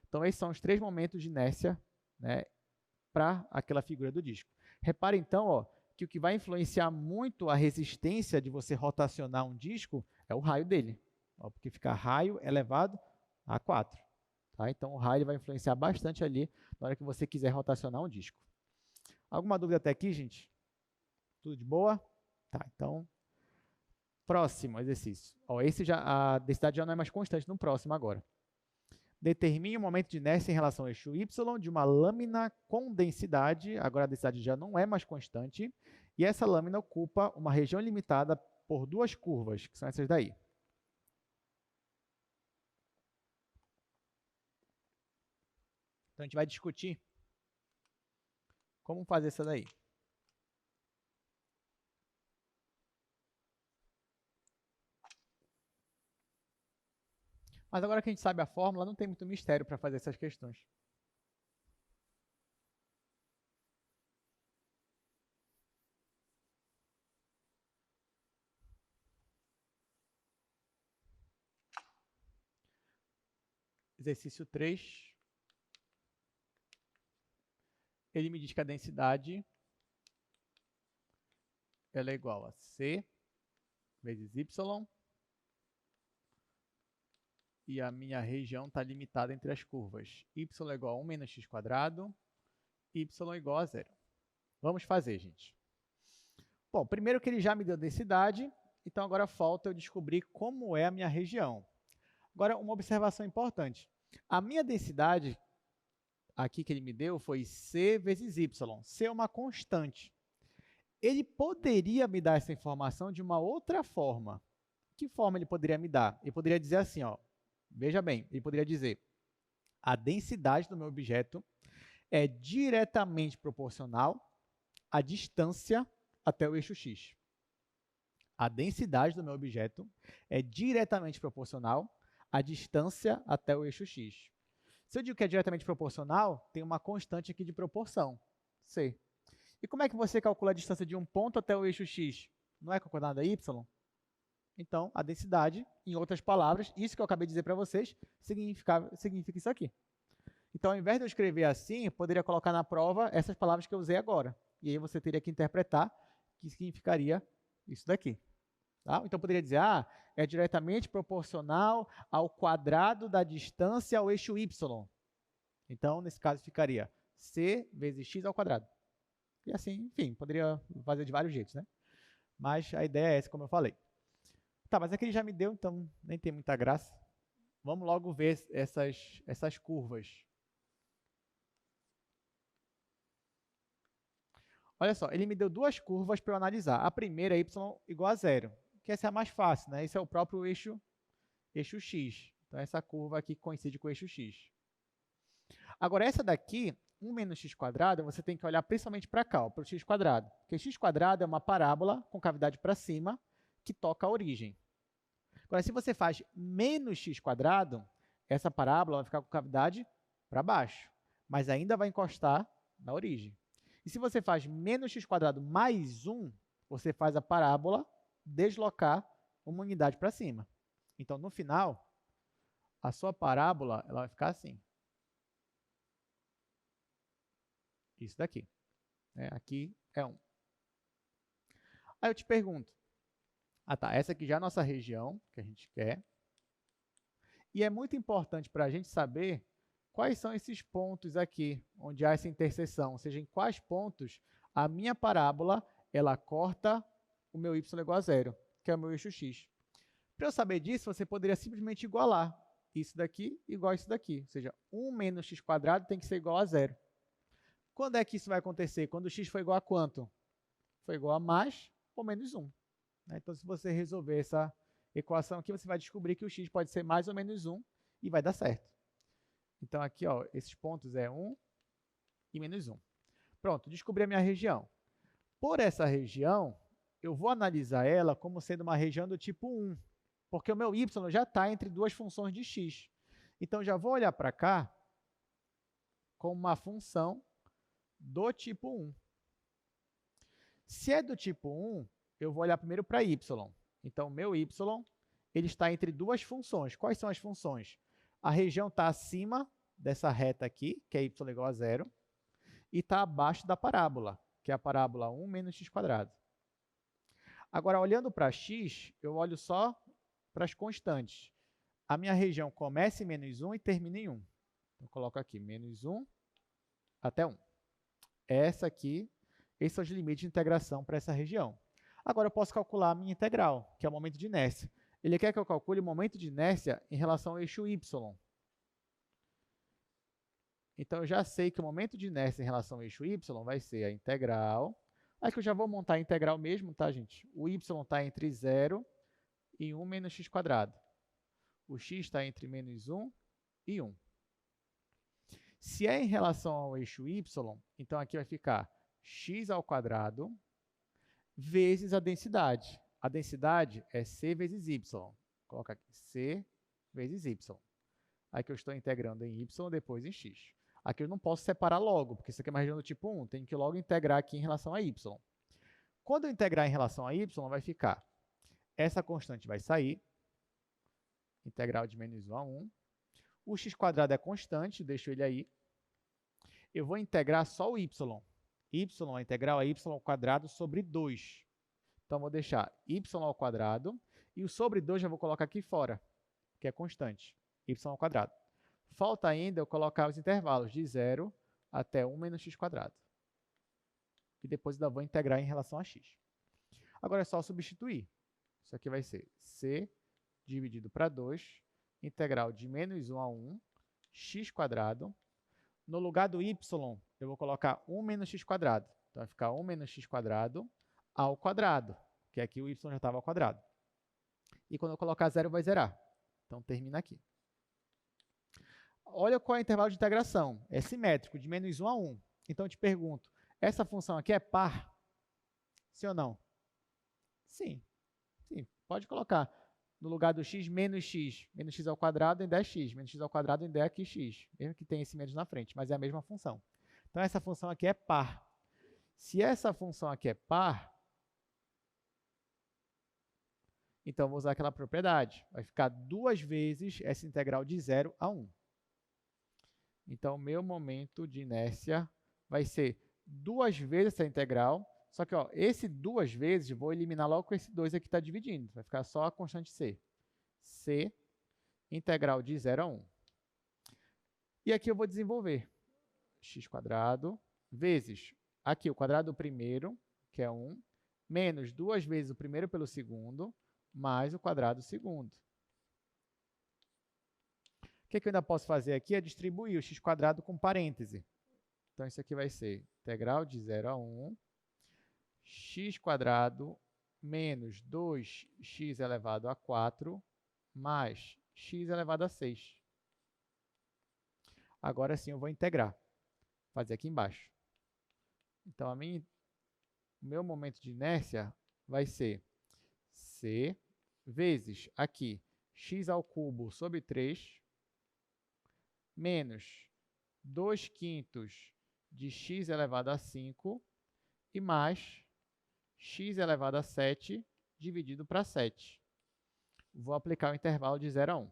Então, esses são os 3 momentos de inércia, né, para aquela figura do disco. Repare, então, ó, que o que vai influenciar muito a resistência de você rotacionar um disco é o raio dele. Ó, porque fica raio elevado a 4. Tá? Então, o raio vai influenciar bastante ali na hora que você quiser rotacionar um disco. Alguma dúvida até aqui, gente? Tudo de boa? Tá, então... Próximo exercício. Ó, a densidade já não é mais constante no próximo agora. Determine o momento de inércia em relação ao eixo Y de uma lâmina com densidade, agora a densidade já não é mais constante, e essa lâmina ocupa uma região limitada por duas curvas, que são essas daí. Então a gente vai discutir como fazer essa daí. Mas agora que a gente sabe a fórmula, não tem muito mistério para fazer essas questões. Exercício 3. Ele me diz que a densidade ela é igual a C vezes Y. E a minha região está limitada entre as curvas y é igual a 1 menos x², y igual a 0. Vamos fazer, gente. Bom, primeiro que ele já me deu densidade, então agora falta eu descobrir como é a minha região. Agora, uma observação importante. A minha densidade aqui que ele me deu foi C vezes Y. C é uma constante. Ele poderia me dar essa informação de uma outra forma. Que forma ele poderia me dar? Ele poderia dizer assim, ó, veja bem, ele poderia dizer a densidade do meu objeto é diretamente proporcional à distância até o eixo x. A densidade do meu objeto é diretamente proporcional à distância até o eixo x. Se eu digo que é diretamente proporcional, tem uma constante aqui de proporção, c. E como é que você calcula a distância de um ponto até o eixo x? Não é com a coordenada y? Então, a densidade, em outras palavras, isso que eu acabei de dizer para vocês, significa isso aqui. Então, ao invés de eu escrever assim, eu poderia colocar na prova essas palavras que eu usei agora. E aí você teria que interpretar que significaria isso daqui. Tá? Então, eu poderia dizer, é diretamente proporcional ao quadrado da distância ao eixo y. Então, nesse caso, ficaria c vezes x ao quadrado. E assim, enfim, poderia fazer de vários jeitos, né? Mas a ideia é essa, como eu falei. Tá, mas aqui ele já me deu, então nem tem muita graça. Vamos logo ver essas curvas. Olha só, ele me deu duas curvas para eu analisar. A primeira é y igual a 0, que essa é a mais fácil, né? Esse é o próprio eixo x. Então, essa curva aqui coincide com o eixo x. Agora, essa daqui, 1 menos x², você tem que olhar principalmente para cá, para o x². Porque x² é uma parábola com cavidade para cima que toca a origem. Agora, se você faz menos x², essa parábola vai ficar com cavidade para baixo, mas ainda vai encostar na origem. E se você faz menos x² mais 1, você faz a parábola deslocar uma unidade para cima. Então, no final, a sua parábola ela vai ficar assim. Isso daqui. Aqui é 1. Aí eu te pergunto, tá, essa aqui já é a nossa região que a gente quer. E é muito importante para a gente saber quais são esses pontos aqui, onde há essa interseção, ou seja, em quais pontos a minha parábola ela corta o meu y igual a 0, que é o meu eixo x. Para eu saber disso, você poderia simplesmente igualar isso daqui igual a isso daqui, ou seja, 1 menos x² tem que ser igual a 0. Quando é que isso vai acontecer? Quando o x for igual a quanto? For igual a mais ou menos 1. Então, se você resolver essa equação aqui, você vai descobrir que o x pode ser mais ou menos 1 e vai dar certo. Então, aqui, ó, esses pontos é 1 e menos 1. Pronto, descobri a minha região. Por essa região, eu vou analisar ela como sendo uma região do tipo 1, porque o meu y já está entre duas funções de x. Então, já vou olhar para cá como uma função do tipo 1. Se é do tipo 1, eu vou olhar primeiro para y. Então, meu y ele está entre duas funções. Quais são as funções? A região está acima dessa reta aqui, que é y igual a 0, e está abaixo da parábola, que é a parábola 1 menos x². Agora, olhando para x, eu olho só para as constantes. A minha região começa em menos 1 e termina em 1. Então, eu coloco aqui menos 1 até 1. Esses são os limites de integração para essa região. Agora eu posso calcular a minha integral, que é o momento de inércia. Ele quer que eu calcule o momento de inércia em relação ao eixo y. Então, eu já sei que o momento de inércia em relação ao eixo y vai ser a integral. Aqui eu já vou montar a integral mesmo, tá, gente? O y está entre 0 e 1 menos x quadrado. O x está entre menos 1 e 1. Se é em relação ao eixo y, então aqui vai ficar x ao quadrado vezes a densidade. A densidade é c vezes y. Coloca aqui c vezes y. Aqui eu estou integrando em y, depois em x. Aqui eu não posso separar logo, porque isso aqui é uma região do tipo 1. Tem que logo integrar aqui em relação a y. Quando eu integrar em relação a y, vai ficar essa constante vai sair, integral de menos 1 a 1. O x quadrado é constante, deixo ele aí. Eu vou integrar só o y. A integral é y ao quadrado sobre 2. Então, vou deixar y ao quadrado e o sobre 2 já vou colocar aqui fora, que é constante, y ao quadrado. Falta ainda eu colocar os intervalos de 0 até 1 menos x quadrado. E depois ainda vou integrar em relação a x. Agora é só substituir. Isso aqui vai ser c dividido para 2, integral de menos 1 a 1, x quadrado. No lugar do y, eu vou colocar 1 menos x quadrado. Então, vai ficar 1 menos x quadrado ao quadrado, que aqui o y já estava ao quadrado. E quando eu colocar 0, vai zerar. Então, termina aqui. Olha qual é o intervalo de integração. É simétrico, de menos 1 a 1. Então, eu te pergunto, essa função aqui é par? Sim ou não? Sim. Sim, pode colocar no lugar do x ao quadrado em 10x, menos x ao quadrado em 10x, mesmo que tenha esse menos na frente, mas é a mesma função. Então, essa função aqui é par. Se essa função aqui é par, então eu vou usar aquela propriedade. Vai ficar 2 vezes essa integral de 0 a 1. Então, o meu momento de inércia vai ser 2 vezes essa integral. Só que esse 2 vezes, vou eliminar logo com esse 2 aqui que está dividindo. Vai ficar só a constante c. C, integral de 0 a 1. E aqui eu vou desenvolver x quadrado vezes aqui o quadrado do primeiro, que é 1, menos 2 vezes o primeiro pelo segundo, mais o quadrado do segundo. O que eu ainda posso fazer aqui é distribuir o x quadrado com parêntese. Então, isso aqui vai ser integral de 0 a 1, x quadrado menos 2x elevado a 4 mais x elevado a 6. Agora sim eu vou integrar. Fazer aqui embaixo. Então, o meu momento de inércia vai ser c vezes aqui x ao cubo sobre 3 menos 2/5 de x elevado a 5 e mais x elevado a 7 dividido para 7. Vou aplicar o intervalo de 0 a 1.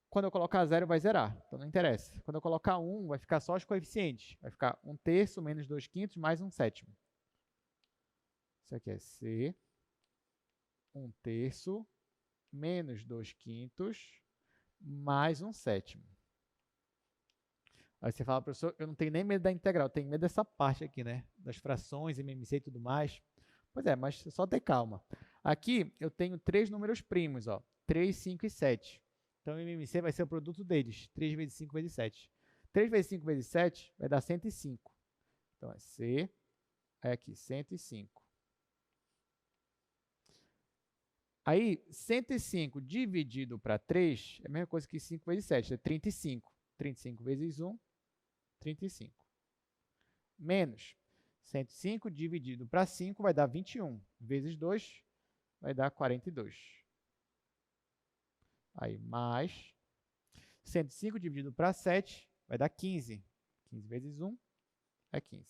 Quando eu colocar 0, vai zerar, então não interessa. Quando eu colocar 1, vai ficar só os coeficientes. Vai ficar 1/3 menos 2/5 mais 1/7. Isso aqui é c, 1/3 menos 2/5 mais 1/7. Aí você fala, professor, eu não tenho nem medo da integral, eu tenho medo dessa parte aqui, né? Das frações, MMC e tudo mais. Pois é, mas só ter calma. Aqui eu tenho 3 números primos, 3, 5 e 7. Então, o MMC vai ser o produto deles, 3 vezes 5 vezes 7. 3 vezes 5 vezes 7 vai dar 105. Então, é C, é aqui, 105. Aí, 105 dividido para 3 é a mesma coisa que 5 vezes 7, é 35. 35 vezes 1, 35. Menos 105 dividido para 5 vai dar 21. Vezes 2 vai dar 42. Aí, mais 105 dividido para 7 vai dar 15. 15 vezes 1 é 15.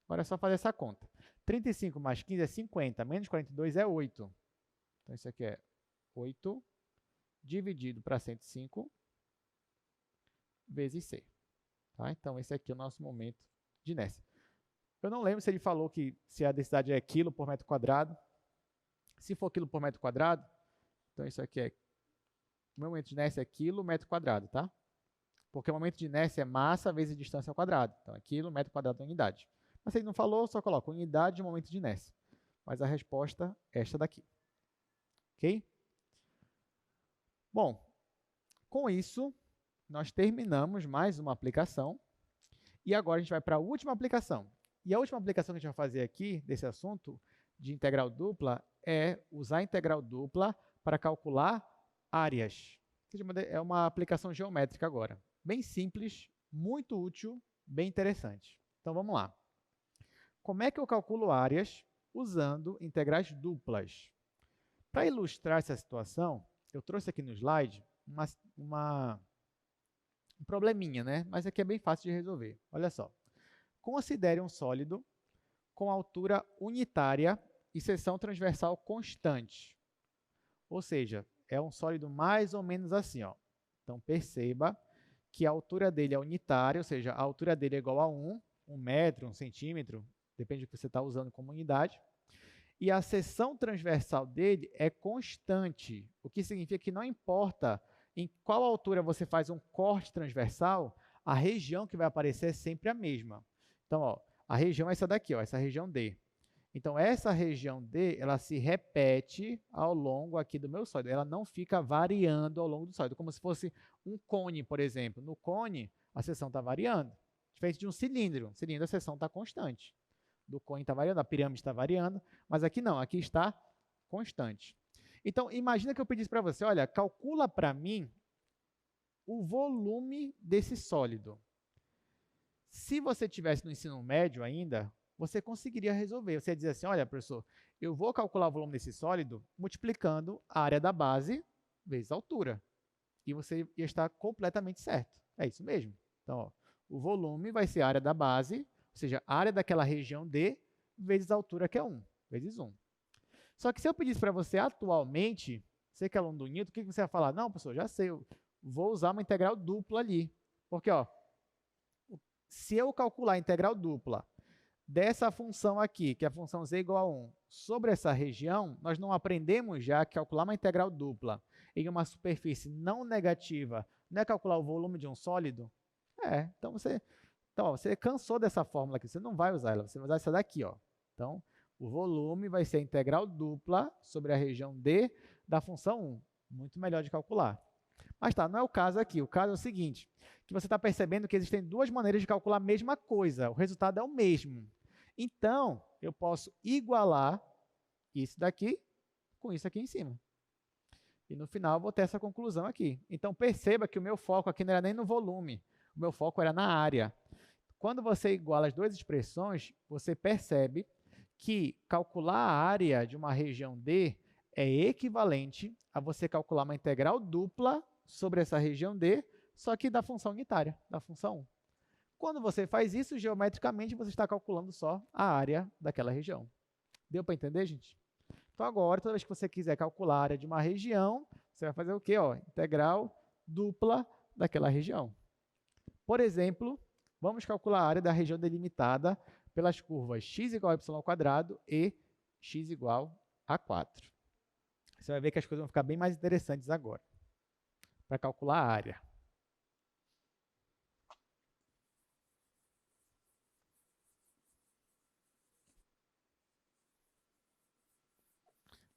Agora é só fazer essa conta. 35 mais 15 é 50, menos 42 é 8. Então, isso aqui é 8 dividido para 105 vezes C. Tá? Então, esse aqui é o nosso momento de inércia. Eu não lembro se ele falou que se a densidade é quilo por metro quadrado. Se for quilo por metro quadrado, então isso aqui é... O meu momento de inércia é quilo metro quadrado, tá? Porque o momento de inércia é massa vezes distância ao quadrado. Então, é quilo metro quadrado da unidade. Mas se ele não falou, só coloca unidade de momento de inércia. Mas a resposta é esta daqui. Ok? Bom, com isso, nós terminamos mais uma aplicação. E agora a gente vai para a última aplicação. E a última aplicação que a gente vai fazer aqui, desse assunto de integral dupla, é usar a integral dupla para calcular áreas. É uma aplicação geométrica agora. Bem simples, muito útil, bem interessante. Então vamos lá. Como é que eu calculo áreas usando integrais duplas? Para ilustrar essa situação, eu trouxe aqui no slide um probleminha, né? Mas aqui é bem fácil de resolver. Olha só. Considere um sólido com altura unitária e seção transversal constante. Ou seja, é um sólido mais ou menos assim, ó. Então, perceba que a altura dele é unitária, ou seja, a altura dele é igual a 1 metro, 1 centímetro, depende do que você está usando como unidade. E a seção transversal dele é constante, o que significa que não importa em qual altura você faz um corte transversal, a região que vai aparecer é sempre a mesma. Então, ó, a região é essa daqui, ó, essa região D. Então, essa região D, ela se repete ao longo aqui do meu sólido. Ela não fica variando ao longo do sólido, como se fosse um cone, por exemplo. No cone, a seção está variando. Diferente de um cilindro. No cilindro, a seção está constante. Do cone está variando, a pirâmide está variando, mas aqui não, aqui está constante. Então, imagina que eu pedisse para você, olha, calcula para mim o volume desse sólido. Se você tivesse no ensino médio ainda, você conseguiria resolver. Você ia dizer assim, olha, professor, eu vou calcular o volume desse sólido multiplicando a área da base vezes a altura. E você ia estar completamente certo. É isso mesmo. Então, ó, o volume vai ser a área da base, ou seja, a área daquela região D, vezes a altura, que é 1, vezes 1. Só que se eu pedisse para você atualmente, você que é aluno do Newton, o que você vai falar? Não, professor, já sei, eu vou usar uma integral dupla ali. Porque, ó, se eu calcular a integral dupla dessa função aqui, que é a função z igual a 1, sobre essa região, nós não aprendemos já que calcular uma integral dupla em uma superfície não negativa não é calcular o volume de um sólido? Então você cansou dessa fórmula aqui, você não vai usar ela, você vai usar essa daqui, ó. Então, o volume vai ser a integral dupla sobre a região D da função 1. Muito melhor de calcular. Mas tá, não é o caso aqui. O caso é o seguinte, que você está percebendo que existem duas maneiras de calcular a mesma coisa. O resultado é o mesmo. Então, eu posso igualar isso daqui com isso aqui em cima. E no final, eu vou ter essa conclusão aqui. Então, perceba que o meu foco aqui não era nem no volume. O meu foco era na área. Quando você iguala as duas expressões, você percebe que calcular a área de uma região D é equivalente a você calcular uma integral dupla sobre essa região D, só que da função unitária, da função 1. Quando você faz isso, geometricamente, você está calculando só a área daquela região. Deu para entender, gente? Então, agora, toda vez que você quiser calcular a área de uma região, você vai fazer o quê? Ó, integral dupla daquela região. Por exemplo, vamos calcular a área da região delimitada pelas curvas x igual a y² e x igual a 4. Você vai ver que as coisas vão ficar bem mais interessantes agora, para calcular a área.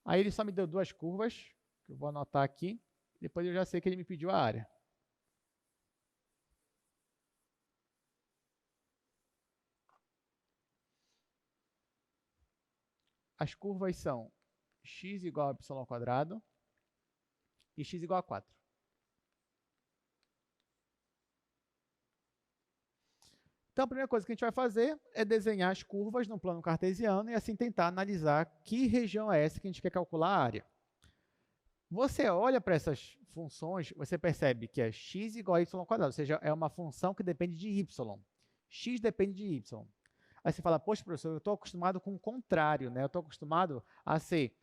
Aí ele só me deu duas curvas, que eu vou anotar aqui, depois eu já sei que ele me pediu a área. As curvas são x igual a y² e x igual a 4. Então, a primeira coisa que a gente vai fazer é desenhar as curvas no plano cartesiano e assim tentar analisar que região é essa que a gente quer calcular a área. Você olha para essas funções, você percebe que é x igual a y², ou seja, é uma função que depende de y. X depende de y. Aí você fala, poxa, professor, eu estou acostumado com o contrário, né? Eu estou acostumado a ser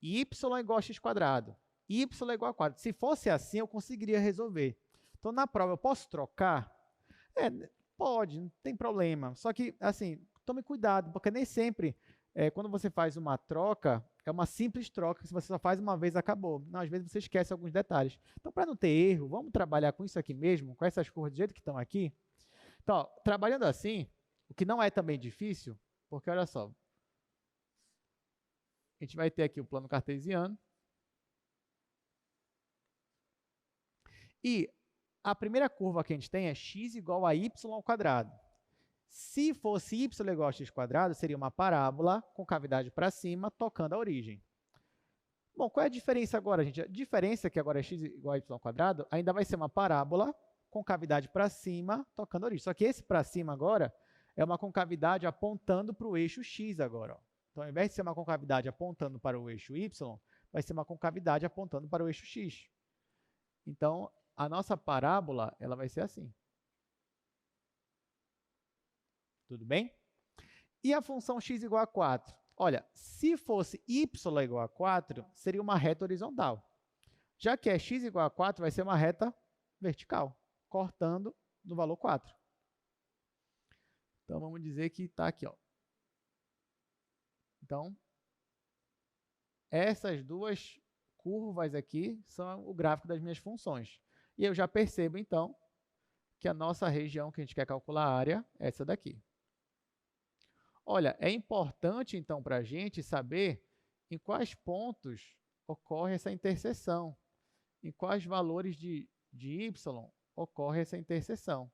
y igual a x², y igual a 4. Se fosse assim, eu conseguiria resolver. Então, na prova, eu posso trocar? Pode, não tem problema. Só que, assim, tome cuidado, porque nem sempre, quando você faz uma troca, é uma simples troca, se você só faz uma vez, acabou. Não, às vezes você esquece alguns detalhes. Então, para não ter erro, vamos trabalhar com isso aqui mesmo, com essas curvas do jeito que estão aqui. Então, ó, trabalhando assim, O que não é também difícil, porque olha só, a gente vai ter aqui o plano cartesiano. E a primeira curva que a gente tem é x igual a y ao quadrado. Se fosse y igual a x quadrado, seria uma parábola com cavidade para cima, tocando a origem. Bom, qual é a diferença agora, gente? A diferença é que agora é x igual a y ao quadrado ainda vai ser uma parábola com cavidade para cima, tocando a origem. Só que esse para cima agora é uma concavidade apontando para o eixo x agora. Ó. Então, ao invés de ser uma concavidade apontando para o eixo y, vai ser uma concavidade apontando para o eixo x. Então, a nossa parábola ela vai ser assim. Tudo bem? E a função x igual a 4? Olha, se fosse y igual a 4, seria uma reta horizontal. Já que é x igual a 4, vai ser uma reta vertical, cortando no valor 4. Então, vamos dizer que está aqui. Ó. Então, essas duas curvas aqui são o gráfico das minhas funções. E eu já percebo, então, que a nossa região que a gente quer calcular a área é essa daqui. Olha, é importante, então, para a gente saber em quais pontos ocorre essa interseção, em quais valores de y ocorre essa interseção.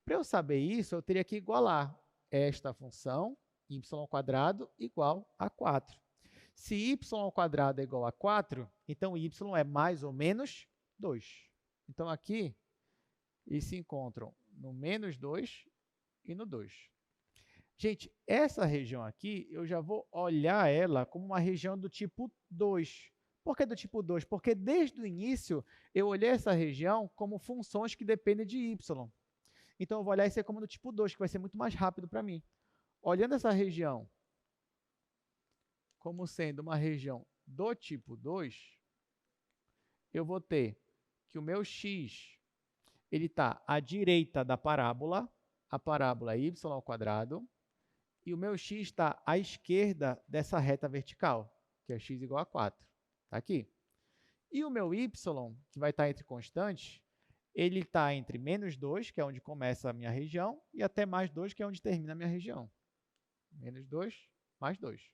Para eu saber isso, eu teria que igualar esta função, y² igual a 4. Se y² é igual a 4, então y é mais ou menos 2. Então, aqui, eles se encontram no menos 2 e no 2. Gente, essa região aqui, eu já vou olhar ela como uma região do tipo 2. Por que do tipo 2? Porque desde o início, eu olhei essa região como funções que dependem de y. Então, eu vou olhar isso aí como do tipo 2, que vai ser muito mais rápido para mim. Olhando essa região como sendo uma região do tipo 2, eu vou ter que o meu x ele está à direita da parábola, a parábola é y², e o meu x está à esquerda dessa reta vertical, que é x igual a 4. Está aqui. E o meu y, que vai estar entre constantes, ele está entre menos 2, que é onde começa a minha região, e até mais 2, que é onde termina a minha região. Menos 2, mais 2.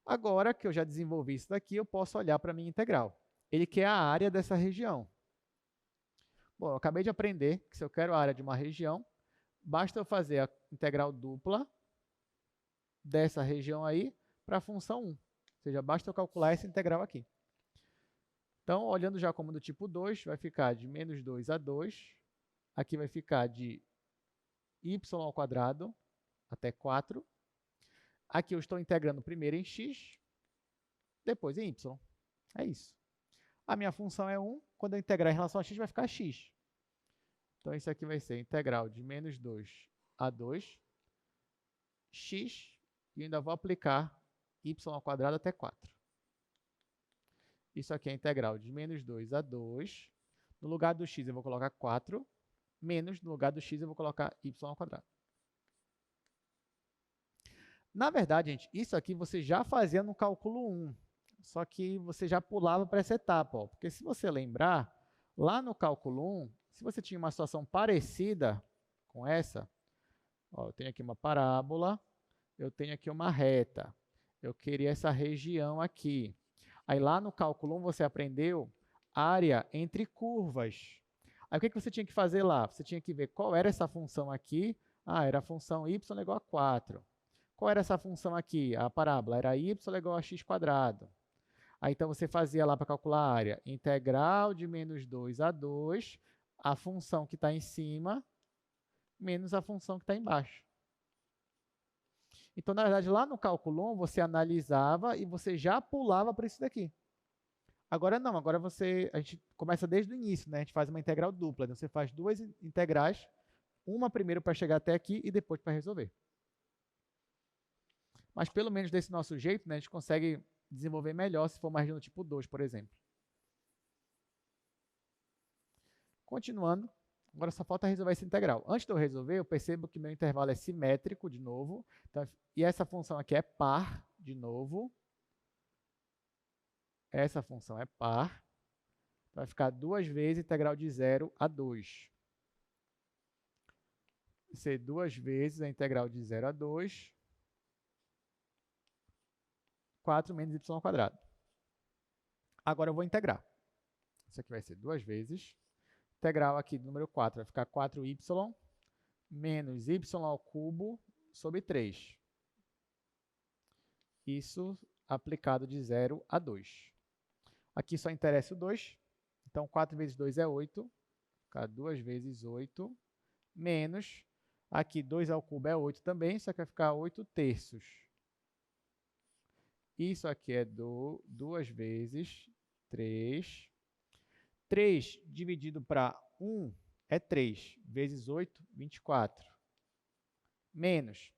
Agora que eu já desenvolvi isso daqui, eu posso olhar para a minha integral. Ele quer a área dessa região. Bom, eu acabei de aprender que se eu quero a área de uma região, basta eu fazer a integral dupla dessa região aí para a função 1. Ou seja, basta eu calcular essa integral aqui. Então, olhando já como do tipo 2, vai ficar de menos 2 a 2. Aqui vai ficar de y² até 4. Aqui eu estou integrando primeiro em x, depois em y. É isso. A minha função é 1. Quando eu integrar em relação a x, vai ficar x. Então, isso aqui vai ser integral de menos 2 a 2, x, e ainda vou aplicar y² até 4. Isso aqui é a integral de menos 2 a 2. No lugar do x eu vou colocar 4, menos no lugar do x eu vou colocar y². Na verdade, gente, isso aqui você já fazia no cálculo 1, só que você já pulava para essa etapa, ó, porque se você lembrar, lá no cálculo 1, se você tinha uma situação parecida com essa, ó, eu tenho aqui uma parábola, eu tenho aqui uma reta, eu queria essa região aqui. Aí lá no cálculo 1 você aprendeu área entre curvas. Aí o que você tinha que fazer lá? Você tinha que ver qual era essa função aqui. Ah, era a função y igual a 4. Qual era essa função aqui? A parábola era y igual a x². Aí então você fazia lá para calcular a área, integral de menos 2 a 2, a função que está em cima, menos a função que está embaixo. Então, na verdade, lá no cálculo 1, você analisava e você já pulava para isso daqui. Agora não, agora a gente começa desde o início, né? A gente faz uma integral dupla. Então, você faz duas integrais, uma primeiro para chegar até aqui e depois para resolver. Mas pelo menos desse nosso jeito, né, a gente consegue desenvolver melhor se for uma região do tipo 2, por exemplo. Continuando, agora só falta resolver essa integral. Antes de eu resolver, eu percebo que meu intervalo é simétrico, de novo. Então, e essa função aqui é par, de novo. Essa função é par. Vai ficar duas vezes integral de 0 a 2. ser 2 vezes a integral de 0 a 2, 4 menos y². Agora eu vou integrar. Isso aqui vai ser 2 vezes. Integral aqui do número 4 vai ficar 4y menos y³ sobre 3. Isso aplicado de 0 a 2. Aqui só interessa o 2. Então, 4 vezes 2 é 8. Fica 2 vezes 8 menos, aqui 2² é 8 também, só que vai ficar 8/3. Isso aqui é 2 vezes 3. 3 dividido para 1 é 3, vezes 8, 24. Menos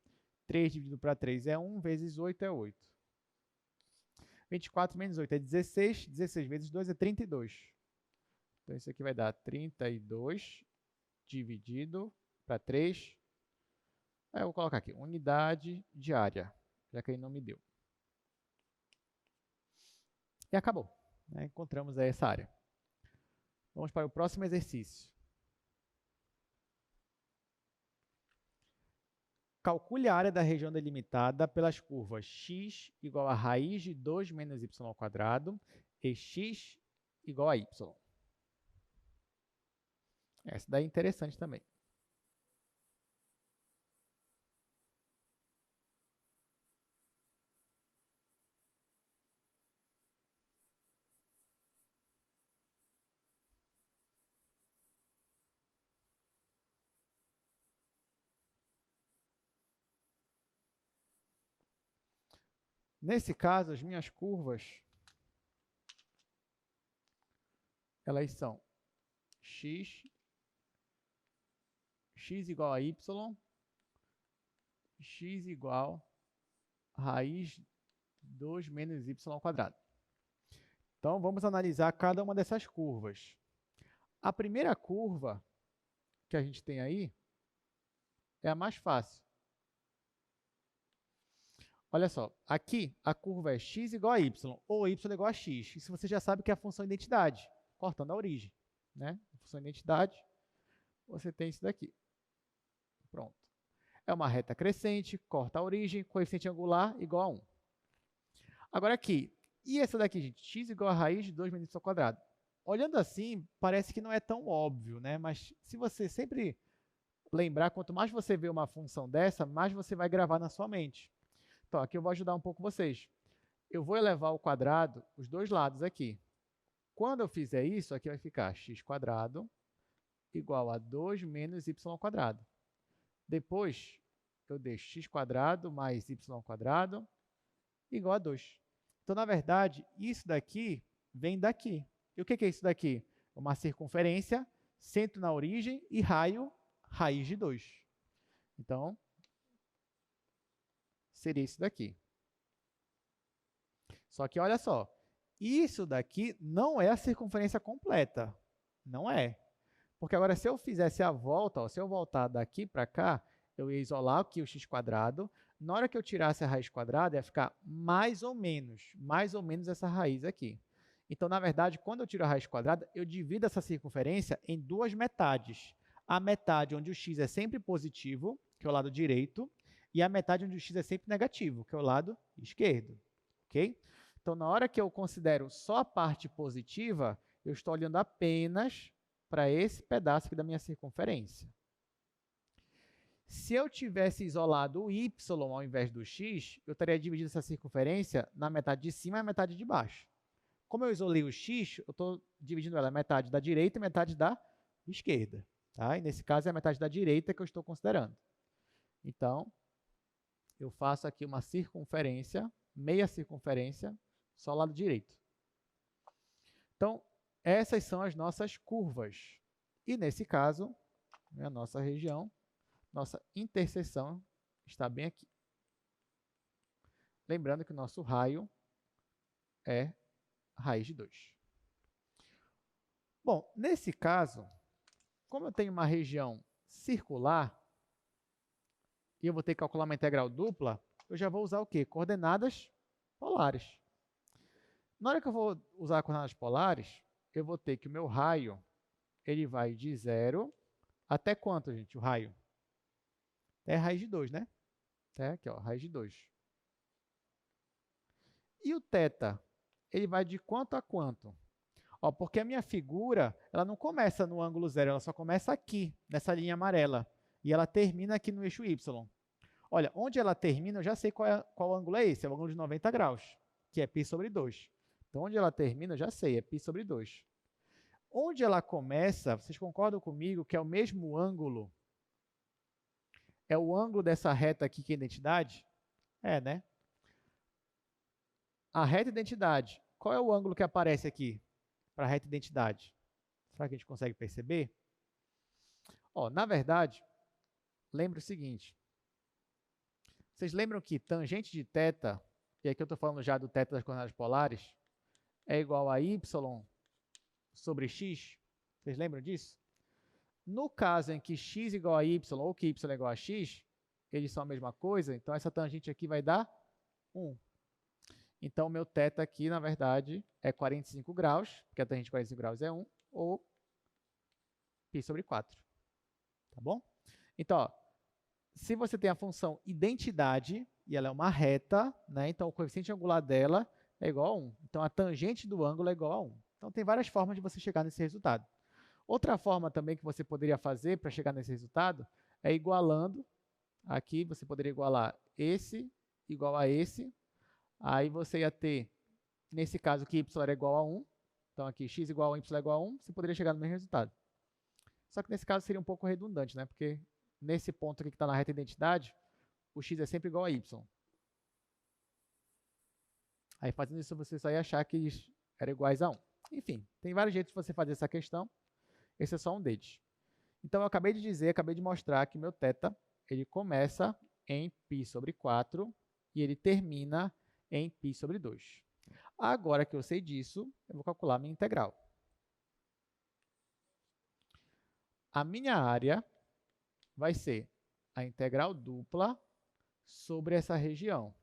3 dividido para 3 é 1, vezes 8 é 8. 24 menos 8 é 16, 16 vezes 2 é 32. Então, isso aqui vai dar 32 dividido para 3. Eu vou colocar aqui, unidade de área, já que ele não me deu. E acabou. Né? Encontramos aí essa área. Vamos para o próximo exercício. Calcule a área da região delimitada pelas curvas x igual a raiz de 2 menos y² e x igual a y. Essa daí é interessante também. Nesse caso, as minhas curvas, elas são x igual a y, x igual a raiz de 2 menos y². Então, vamos analisar cada uma dessas curvas. A primeira curva que a gente tem aí é a mais fácil. Olha só, aqui a curva é x igual a y, ou y igual a x. Isso você já sabe que é a função identidade, cortando a origem. Né? A função identidade, você tem isso daqui. Pronto. É uma reta crescente, corta a origem, coeficiente angular igual a 1. Agora aqui, e essa daqui, gente? X igual a raiz de 2 menos y². Olhando assim, parece que não é tão óbvio, né? Mas se você sempre lembrar, quanto mais você vê uma função dessa, mais você vai gravar na sua mente. Então, aqui eu vou ajudar um pouco vocês. Eu vou elevar ao quadrado os dois lados aqui. Quando eu fizer isso, aqui vai ficar x² igual a 2 menos y². Depois, eu deixo x² mais y² igual a 2. Então, na verdade, isso daqui vem daqui. E o que é isso daqui? Uma circunferência, centro na origem e raio, raiz de 2. Então, seria isso daqui. Só que olha só, isso daqui não é a circunferência completa. Não é. Porque agora, se eu fizesse a volta, ó, se eu voltar daqui para cá, eu ia isolar aqui o x². Na hora que eu tirasse a raiz quadrada, ia ficar mais ou menos essa raiz aqui. Então, na verdade, quando eu tiro a raiz quadrada, eu divido essa circunferência em duas metades. A metade onde o x é sempre positivo, que é o lado direito, e a metade onde o x é sempre negativo, que é o lado esquerdo. Ok? Então, na hora que eu considero só a parte positiva, eu estou olhando apenas para esse pedaço aqui da minha circunferência. Se eu tivesse isolado o y ao invés do x, eu teria dividido essa circunferência na metade de cima e na metade de baixo. Como eu isolei o x, eu estou dividindo ela metade da direita e metade da esquerda. Tá? E nesse caso é a metade da direita que eu estou considerando. Então, eu faço aqui uma circunferência, meia circunferência, só o lado direito. Então, essas são as nossas curvas. E nesse caso, a nossa região, nossa interseção está bem aqui. Lembrando que o nosso raio é raiz de 2. Bom, nesse caso, como eu tenho uma região circular, e eu vou ter que calcular uma integral dupla, eu já vou usar o quê? Coordenadas polares. Na hora que eu vou usar coordenadas polares, eu vou ter que o meu raio, ele vai de 0 até quanto, gente, o raio? É raiz de 2, né? É aqui, ó, raiz de 2. E o θ? Ele vai de quanto a quanto? Ó, porque a minha figura, ela não começa no ângulo zero, ela só começa aqui, nessa linha amarela. E ela termina aqui no eixo y. Olha, onde ela termina, eu já sei qual ângulo é esse. É o ângulo de 90 graus, que é π sobre 2. Então, onde ela termina, eu já sei, é π sobre 2. Onde ela começa, vocês concordam comigo que é o mesmo ângulo? É o ângulo dessa reta aqui que é a identidade? É, né? A reta identidade, qual é o ângulo que aparece aqui para a reta identidade? Será que a gente consegue perceber? Ó, na verdade, lembre o seguinte. Vocês lembram que tangente de θ, e aqui eu estou falando já do θ das coordenadas polares, é igual a y sobre x? Vocês lembram disso? No caso em que x igual a y ou que y é igual a x, eles são a mesma coisa, então essa tangente aqui vai dar 1. Então, o meu θ aqui, na verdade, é 45 graus, porque a tangente de 45 graus é 1, ou π sobre 4. Tá bom? Então, ó, se você tem a função identidade, e ela é uma reta, né? Então o coeficiente angular dela é igual a 1. Então, a tangente do ângulo é igual a 1. Então, tem várias formas de você chegar nesse resultado. Outra forma também que você poderia fazer para chegar nesse resultado é igualando. Aqui você poderia igualar esse igual a esse. Aí você ia ter, nesse caso, que y era igual a 1. Então, aqui, x igual a y igual a 1. Você poderia chegar no mesmo resultado. Só que nesse caso seria um pouco redundante, né? Porque nesse ponto aqui que está na reta identidade, o x é sempre igual a y. Aí, fazendo isso, você só ia achar que eles eram iguais a 1. Enfim, tem vários jeitos de você fazer essa questão. Esse é só um deles. Então, eu acabei de mostrar que meu θ, ele começa em π sobre 4 e ele termina em π sobre 2. Agora que eu sei disso, eu vou calcular a minha integral. A minha área vai ser a integral dupla sobre essa região.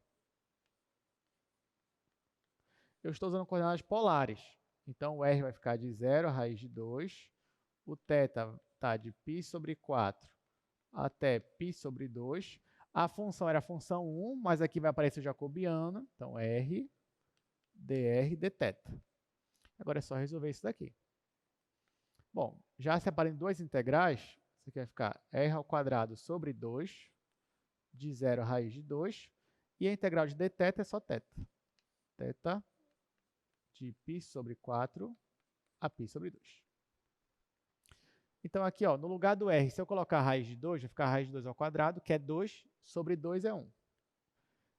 Eu estou usando coordenadas polares. Então, o R vai ficar de 0 a raiz de 2. O θ está de π sobre 4 até π sobre 2. A função era a função 1, mas aqui vai aparecer o jacobiano. Então, R, dr, dθ. Agora é só resolver isso daqui. Bom, já separando duas integrais, isso aqui vai ficar R ao quadrado sobre 2, de 0 a raiz de 2. E a integral de dθ é só θ. Θ de π sobre 4 a π sobre 2. Então, aqui, ó, no lugar do R, se eu colocar a raiz de 2, vai ficar a raiz de 2 ao quadrado, que é 2 sobre 2 é 1.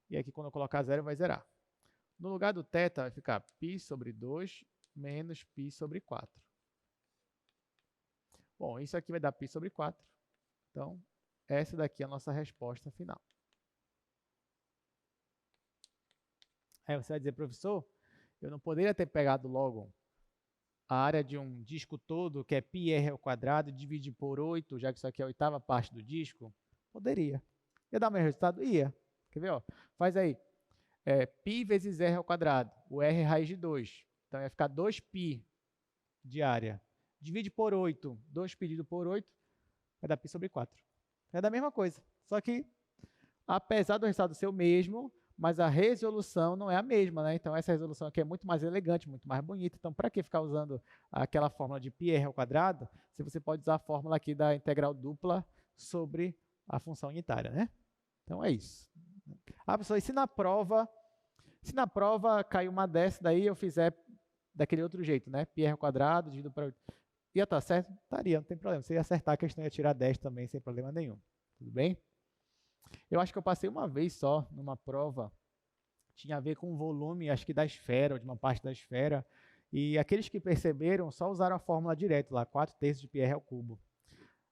E aqui, quando eu colocar 0, vai zerar. No lugar do θ, vai ficar π sobre 2 menos π sobre 4. Bom, isso aqui vai dar π sobre 4. Então, essa daqui é a nossa resposta final. Aí você vai dizer, professor, eu não poderia ter pegado logo a área de um disco todo, que é πr ao quadrado, e dividir por 8, já que isso aqui é a oitava parte do disco? Poderia. Ia dar o mesmo resultado? Ia. Quer ver? Ó? Faz aí. Π vezes r ao quadrado. O r é raiz de 2. Então, ia ficar 2π de área. Divide por 8. 2π dividido por 8 vai dar π sobre 4. É da mesma coisa. Só que, apesar do resultado ser o mesmo, mas a resolução não é a mesma, né? Então, essa resolução aqui é muito mais elegante, muito mais bonita. Então, para que ficar usando aquela fórmula de πr ao quadrado, se você pode usar a fórmula aqui da integral dupla sobre a função unitária, né? Então, é isso. Ah, pessoal, e se na prova cair uma dessa, daí eu fizer daquele outro jeito, né? πr ao quadrado, dividido para 8. Ia estar certo? Estaria, não tem problema. Você ia acertar a questão e ia tirar 10 também, sem problema nenhum. Tudo bem? Eu acho que eu passei uma vez só numa prova, tinha a ver com o volume, acho que da esfera, ou de uma parte da esfera, e aqueles que perceberam só usaram a fórmula direto lá, 4/3 de πr ao cubo.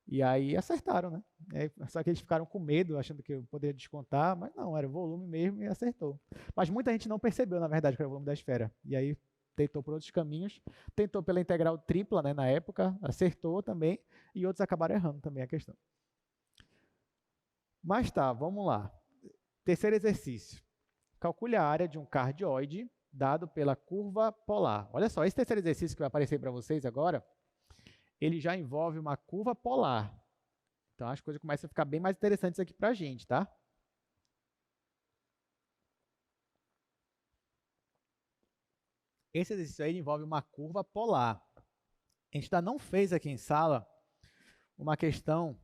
E aí acertaram, né? Só que eles ficaram com medo, achando que eu poderia descontar, mas não, era o volume mesmo e acertou. Mas muita gente não percebeu, na verdade, que era o volume da esfera. E aí tentou por outros caminhos, tentou pela integral tripla, né, na época, acertou também, e outros acabaram errando também a questão. Mas tá, vamos lá. Terceiro exercício. Calcule a área de um cardioide dado pela curva polar. Olha só, esse terceiro exercício que vai aparecer para vocês agora, ele já envolve uma curva polar. Então as coisas começam a ficar bem mais interessantes aqui para a gente, tá? Esse exercício aí envolve uma curva polar. A gente ainda não fez aqui em sala uma questão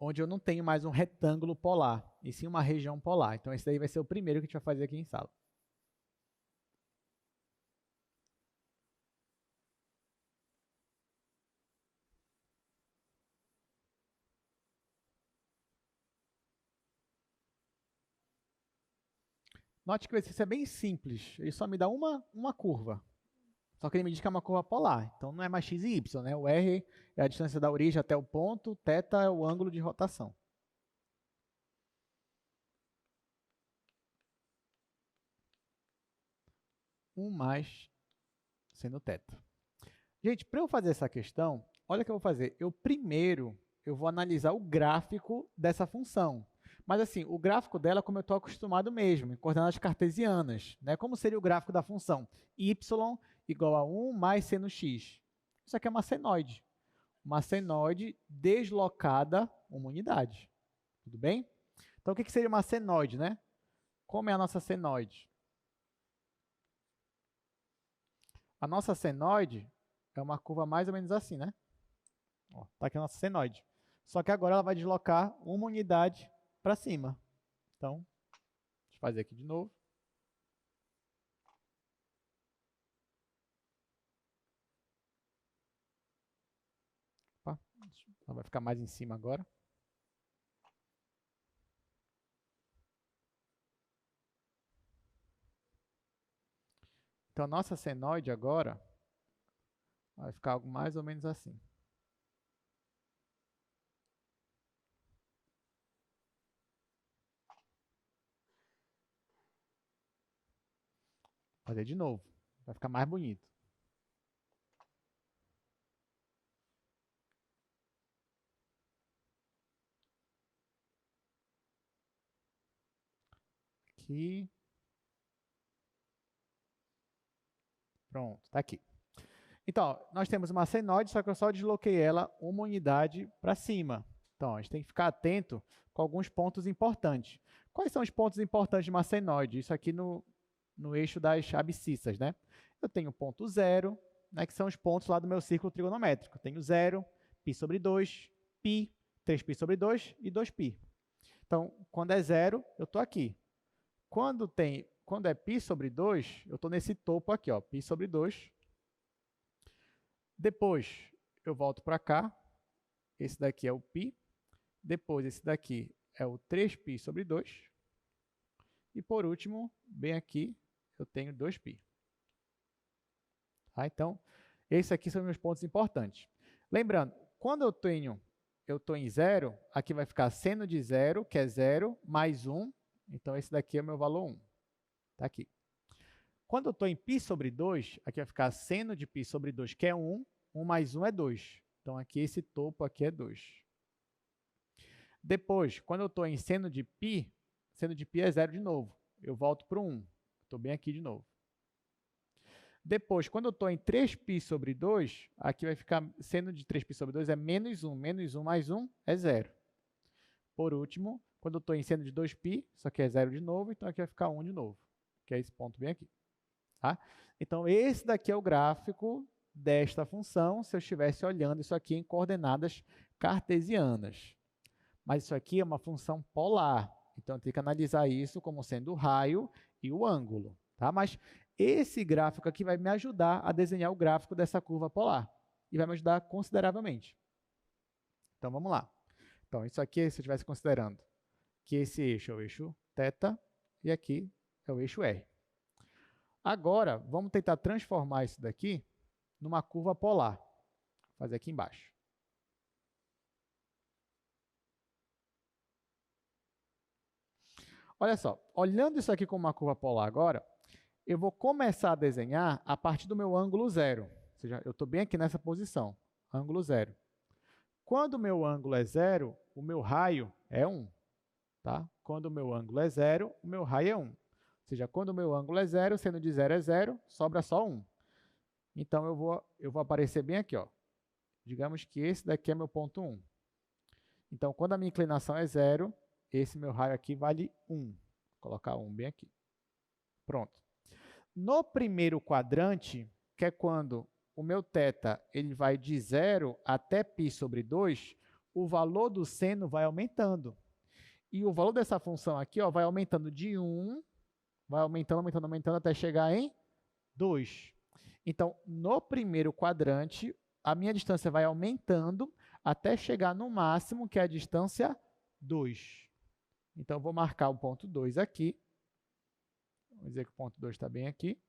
onde eu não tenho mais um retângulo polar, e sim uma região polar. Então esse daí vai ser o primeiro que a gente vai fazer aqui em sala. Note que o exercício é bem simples, ele só me dá uma curva. Só que ele me diz que é uma curva polar, então não é mais x e y, né? O r é a distância da origem até o ponto, θ é o ângulo de rotação. Mais seno θ. Gente, para eu fazer essa questão, olha o que eu vou fazer. Eu vou analisar o gráfico dessa função. Mas assim, o gráfico dela, como eu estou acostumado mesmo, em coordenadas cartesianas, né? Como seria o gráfico da função? Y igual a 1 mais seno x. Isso aqui é uma senoide. Uma senoide deslocada uma unidade. Tudo bem? Então, o que seria uma senoide, né? Como é a nossa senoide? A nossa senoide é uma curva mais ou menos assim, né? Está aqui a nossa senoide. Só que agora ela vai deslocar uma unidade para cima. Então, deixa eu fazer aqui de novo. Opa, ela vai ficar mais em cima agora. Então, a nossa senoide agora vai ficar algo mais ou menos assim. Vou fazer de novo. Vai ficar mais bonito. Aqui. Pronto, está aqui. Então, nós temos uma senoide, só que eu só desloquei ela uma unidade para cima. Então, a gente tem que ficar atento com alguns pontos importantes. Quais são os pontos importantes de uma senoide? Isso aqui no eixo das abscissas, né? Eu tenho o ponto 0, né, que são os pontos lá do meu círculo trigonométrico. Eu tenho 0, π sobre 2, π, 3π sobre 2 e 2π. Então, quando é 0, eu estou aqui. Quando é π sobre 2, eu estou nesse topo aqui, ó, π sobre 2. Depois, eu volto para cá. Esse daqui é o π. Depois, esse daqui é o 3π sobre 2. E, por último, bem aqui, eu tenho 2π. Tá? Então, esses aqui são meus pontos importantes. Lembrando, quando eu estou em 0, aqui vai ficar seno de 0, que é 0, mais 1. Então, esse daqui é o meu valor 1. Está aqui. Quando eu estou em π sobre 2, aqui vai ficar seno de π sobre 2, que é 1. 1 mais 1 é 2. Então, aqui esse topo aqui é 2. Depois, quando eu estou em seno de π é 0 de novo. Eu volto para o 1. Estou bem aqui de novo. Depois, quando eu estou em 3π sobre 2, aqui vai ficar seno de 3π sobre 2 é menos 1. Menos 1 mais 1 é 0. Por último, quando eu estou em seno de 2π, isso aqui é 0 de novo, então aqui vai ficar 1 de novo, que é esse ponto bem aqui. Tá? Então, esse daqui é o gráfico desta função, se eu estivesse olhando isso aqui em coordenadas cartesianas. Mas isso aqui é uma função polar, então eu tenho que analisar isso como sendo o raio e o ângulo. Tá? Mas esse gráfico aqui vai me ajudar a desenhar o gráfico dessa curva polar e vai me ajudar consideravelmente. Então, vamos lá. Então, isso aqui, se eu estivesse considerando que esse eixo é o eixo θ e aqui é o eixo R. Agora, vamos tentar transformar isso daqui numa curva polar. Vou fazer aqui embaixo. Olha só, olhando isso aqui como uma curva polar agora, eu vou começar a desenhar a partir do meu ângulo 0. Ou seja, eu estou bem aqui nessa posição, ângulo 0. Quando o meu ângulo é 0, o meu raio é 1. Tá? Quando o meu ângulo é 0, o meu raio é 1. Ou seja, quando o meu ângulo é 0, seno de 0 é 0, sobra só 1. Então, eu vou aparecer bem aqui. Ó. Digamos que esse daqui é meu ponto 1. Então, quando a minha inclinação é 0, esse meu raio aqui vale 1. Vou colocar 1 bem aqui. Pronto. No primeiro quadrante, que é quando o meu θ ele vai de 0 até π sobre 2, o valor do seno vai aumentando. E o valor dessa função aqui vai aumentando de 1, vai aumentando até chegar em 2. Então, no primeiro quadrante, a minha distância vai aumentando até chegar no máximo, que é a distância 2. Então, eu vou marcar o ponto 2 aqui. Vamos dizer que o ponto 2 está bem aqui.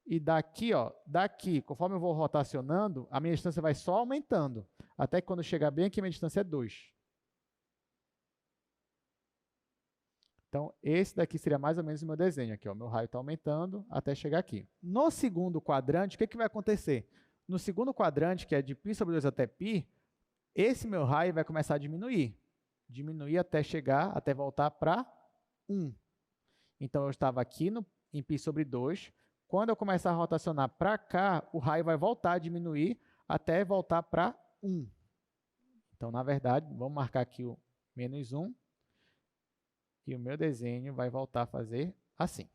E daqui, conforme eu vou rotacionando, a minha distância vai só aumentando. Até que quando chegar bem aqui, a minha distância é 2. Então, esse daqui seria mais ou menos o meu desenho aqui. Meu raio está aumentando até chegar aqui. No segundo quadrante, o que vai acontecer? No segundo quadrante, que é de π sobre 2 até π, esse meu raio vai começar a diminuir. Diminuir até voltar para 1. Então, eu estava aqui em π sobre 2. Quando eu começar a rotacionar para cá, o raio vai voltar a diminuir até voltar para 1. Então, na verdade, vamos marcar aqui o menos 1. E o meu desenho vai voltar a fazer assim.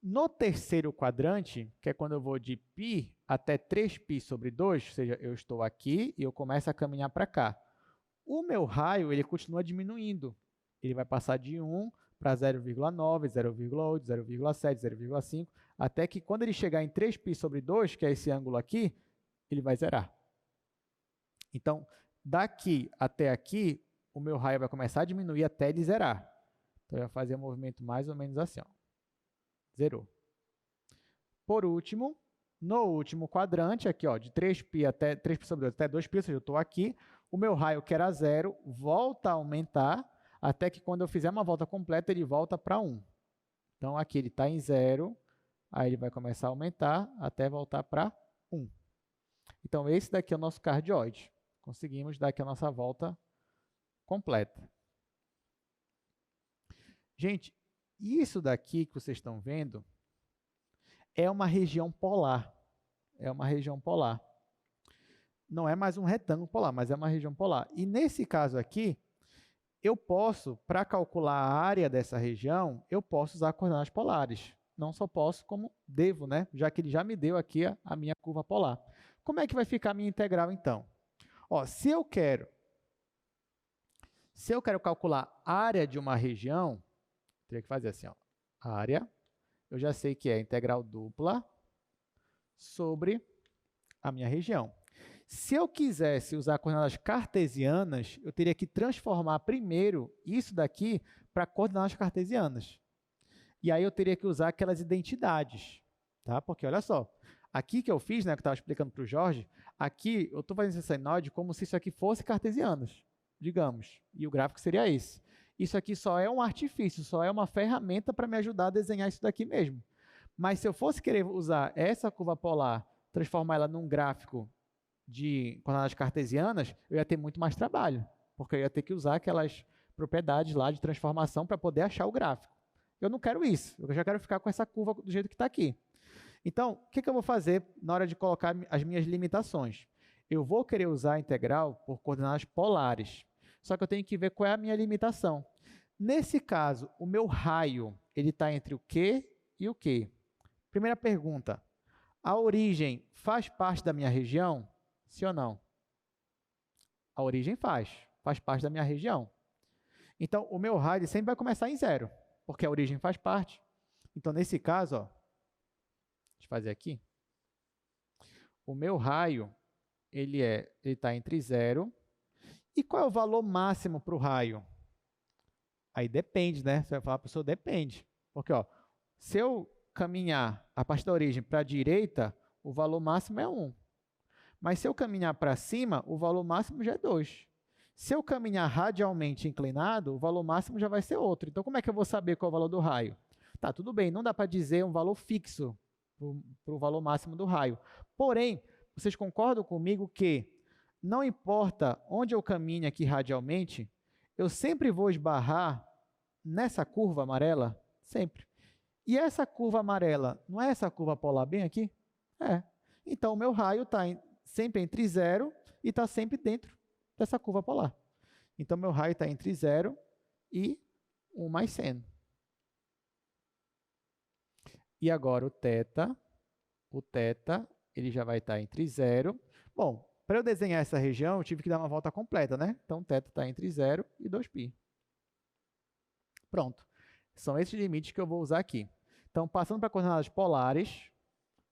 No terceiro quadrante, que é quando eu vou de π até 3π sobre 2, ou seja, eu estou aqui e eu começo a caminhar para cá. O meu raio ele continua diminuindo. Ele vai passar de 1 para 0,9, 0,8, 0,7, 0,5, até que quando ele chegar em 3π sobre 2, que é esse ângulo aqui, ele vai zerar. Então, daqui até aqui, o meu raio vai começar a diminuir até ele zerar. Então, eu vou fazer um movimento mais ou menos assim. Zerou. Por último, no último quadrante, aqui de 3π sobre 2 até 2π, ou seja, eu estou aqui, o meu raio, que era 0, volta a aumentar, até que quando eu fizer uma volta completa, ele volta para 1. Então, aqui ele está em 0, aí ele vai começar a aumentar até voltar para 1. Então, esse daqui é o nosso cardioide. Conseguimos dar aqui a nossa volta completa. Gente, isso daqui que vocês estão vendo é uma região polar. É uma região polar. Não é mais um retângulo polar, mas é uma região polar. E nesse caso aqui, eu posso, para calcular a área dessa região, eu posso usar coordenadas polares. Não só posso, como devo, né? Já que ele já me deu aqui a minha curva polar. Como é que vai ficar a minha integral, então? Se eu quero calcular a área de uma região, teria que fazer assim, área, eu já sei que é integral dupla sobre a minha região. Se eu quisesse usar coordenadas cartesianas, eu teria que transformar primeiro isso daqui para coordenadas cartesianas. E aí eu teria que usar aquelas identidades, tá? Porque olha só, aqui que eu fiz, né, que eu estava explicando para o Jorge, aqui eu estou fazendo esse senoide como se isso aqui fosse cartesianas, digamos, e o gráfico seria esse. Isso aqui só é um artifício, só é uma ferramenta para me ajudar a desenhar isso daqui mesmo. Mas se eu fosse querer usar essa curva polar, transformar ela num gráfico de coordenadas cartesianas, eu ia ter muito mais trabalho, porque eu ia ter que usar aquelas propriedades lá de transformação para poder achar o gráfico. Eu não quero isso, eu já quero ficar com essa curva do jeito que está aqui. Então, o que eu vou fazer na hora de colocar as minhas limitações? Eu vou querer usar a integral por coordenadas polares, só que eu tenho que ver qual é a minha limitação. Nesse caso, o meu raio está entre o Q e o Q. Primeira pergunta, a origem faz parte da minha região? Sim ou não? A origem faz parte da minha região. Então, o meu raio sempre vai começar em 0, porque a origem faz parte. Então, nesse caso, deixa eu fazer aqui. O meu raio, ele está entre 0. E qual é o valor máximo para o raio? Aí depende, né? Você vai falar, professor, depende. Porque, se eu caminhar a partir da origem para a direita, o valor máximo é 1. Mas se eu caminhar para cima, o valor máximo já é 2. Se eu caminhar radialmente inclinado, o valor máximo já vai ser outro. Então, como é que eu vou saber qual é o valor do raio? Tá, tudo bem, não dá para dizer um valor fixo para o valor máximo do raio. Porém, vocês concordam comigo que não importa onde eu caminhe aqui radialmente, eu sempre vou esbarrar nessa curva amarela? Sempre. E essa curva amarela, não é essa curva polar bem aqui? É. Então, o meu raio está sempre entre 0 e está sempre dentro dessa curva polar. Então, meu raio está entre 0 e 1 mais seno. E agora o θ, ele já vai estar entre 0. Bom, para eu desenhar essa região, eu tive que dar uma volta completa, né? Então, θ está entre 0 e 2π. Pronto. São esses limites que eu vou usar aqui. Então, passando para coordenadas polares,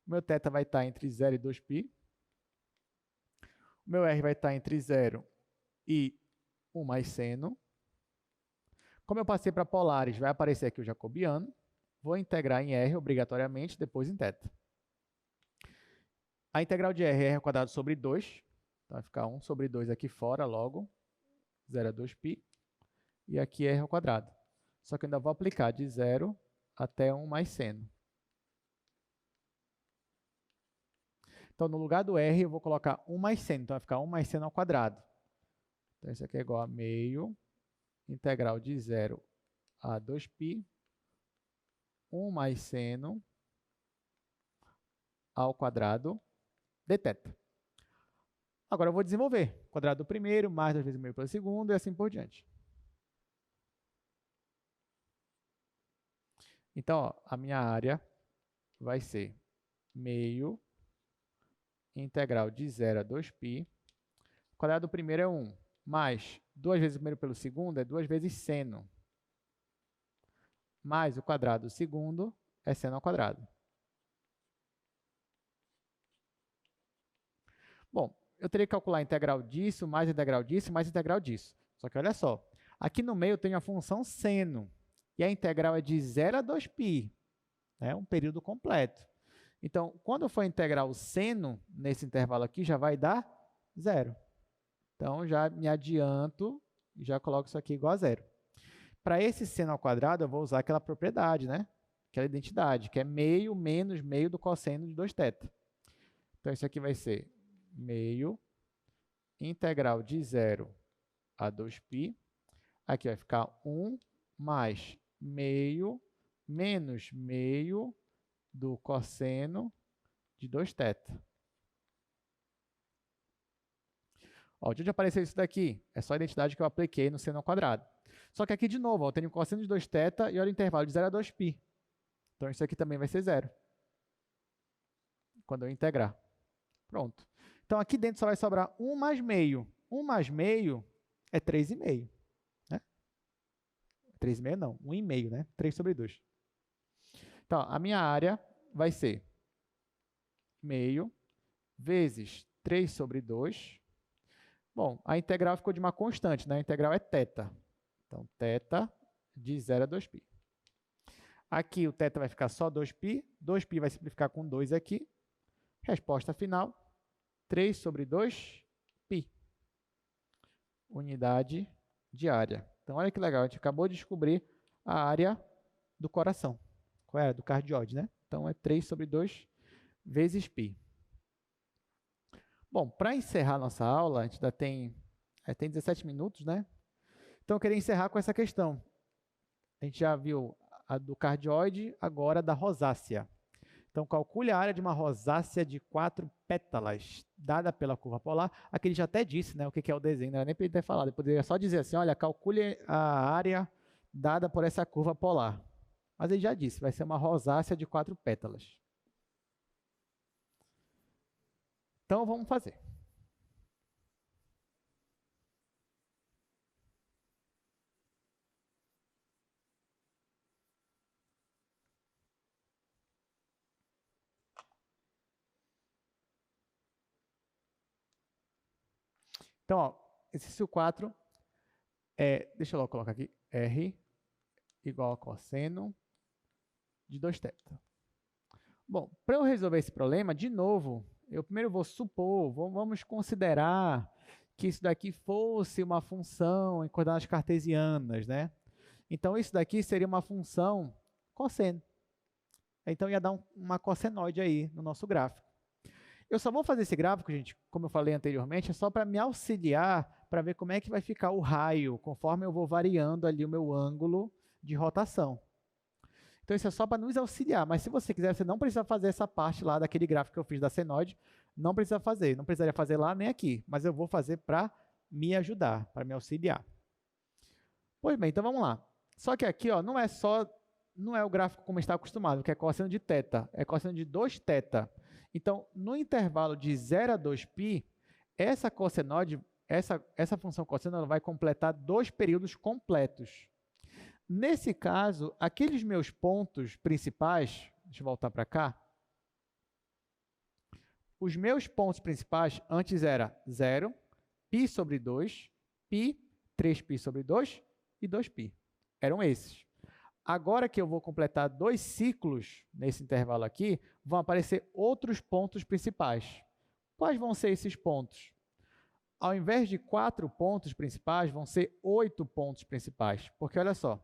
o meu θ vai estar entre 0 e 2π. O meu r vai estar entre 0 e 1 mais seno. Como eu passei para polares, vai aparecer aqui o jacobiano. Vou integrar em r obrigatoriamente, depois em θ. A integral de r é r quadrado sobre 2. Então, vai ficar 1 sobre 2 aqui fora logo. 0 a 2π. E aqui é r ao quadrado. Só que eu ainda vou aplicar de 0 até 1 mais seno. Então, no lugar do r, eu vou colocar 1 mais seno. Então, vai ficar 1 mais seno ao quadrado. Então, isso aqui é igual a meio integral de 0 a 2π, 1 mais seno ao quadrado de θ. Agora eu vou desenvolver. Quadrado do primeiro, mais 2 vezes meio pelo segundo, e assim por diante. Então, ó, a minha área vai ser meio integral de 0 a 2π. O quadrado do primeiro é 1, mais 2 vezes primeiro pelo segundo é 2 vezes seno. Mais o quadrado do segundo é seno ao quadrado. Bom, eu teria que calcular a integral disso, mais a integral disso, mais a integral disso. Só que olha só, aqui no meio eu tenho a função seno. E a integral é de 0 a 2π. É um período completo. Então, quando eu for integrar o seno nesse intervalo aqui, já vai dar 0. Então, já me adianto e já coloco isso aqui igual a 0. Para esse seno ao quadrado, eu vou usar aquela propriedade, né? Aquela identidade, que é meio menos meio do cosseno de 2θ. Então, isso aqui vai ser meio integral de 0 a 2π. Aqui vai ficar 1 mais meio menos meio do cosseno de 2θ. Ó, de onde apareceu isso daqui? É só a identidade que eu apliquei no seno ao quadrado. Só que aqui, de novo, ó, eu tenho cosseno de 2θ e olha o intervalo de 0 a 2π. Então, isso aqui também vai ser 0. Quando eu integrar. Pronto. Então, aqui dentro só vai sobrar 1 mais meio. 1 mais meio é 3,5. 3,5 não, 1,5, né? 3 sobre 2. Então, a minha área vai ser meio vezes 3 sobre 2. Bom, a integral ficou de uma constante, né? A integral é θ. Então, θ de 0 a 2π. Aqui o θ vai ficar só 2π. 2π vai simplificar com 2 aqui. Resposta final, 3 sobre 2π. Unidade de área. Então, olha que legal, a gente acabou de descobrir a área do coração. Qual é? Do cardióide, né? Então, é 3 sobre 2 vezes π. Bom, para encerrar nossa aula, a gente ainda tem 17 minutos, né? Então, eu queria encerrar com essa questão. A gente já viu a do cardioide, agora da rosácea. Então, calcule a área de uma rosácea de 4 pétalas, dada pela curva polar. Aqui ele já até disse, né, o que é o desenho, não era nem para ele ter falado. Ele poderia só dizer assim, olha, calcule a área dada por essa curva polar. Mas ele já disse, vai ser uma rosácea de 4 pétalas. Então, vamos fazer. Então, ó, exercício 4 deixa eu logo colocar aqui, R igual a cosseno de 2θ. Bom, para eu resolver esse problema, de novo, eu primeiro vou supor, vamos considerar que isso daqui fosse uma função em coordenadas cartesianas, né? Então, isso daqui seria uma função cosseno. Então, ia dar uma cossenoide aí no nosso gráfico. Eu só vou fazer esse gráfico, gente, como eu falei anteriormente, é só para me auxiliar para ver como é que vai ficar o raio, conforme eu vou variando ali o meu ângulo de rotação. Então, isso é só para nos auxiliar, mas se você quiser, você não precisa fazer essa parte lá daquele gráfico que eu fiz da senoide, não precisa fazer, não precisaria fazer lá nem aqui, mas eu vou fazer para me ajudar, para me auxiliar. Pois bem, então vamos lá. Só que aqui, ó, não é o gráfico como está acostumado, que é cosseno de θ, é cosseno de 2θ. Então, no intervalo de 0 a 2π, essa cossenoide, essa função cosseno, ela vai completar 2 períodos completos. Nesse caso, aqueles meus pontos principais, deixa eu voltar para cá, os meus pontos principais antes era 0, π sobre 2, π, 3π sobre 2 e 2π. Eram esses. Agora que eu vou completar 2 ciclos nesse intervalo aqui, vão aparecer outros pontos principais. Quais vão ser esses pontos? Ao invés de 4 pontos principais, vão ser 8 pontos principais. Porque olha só,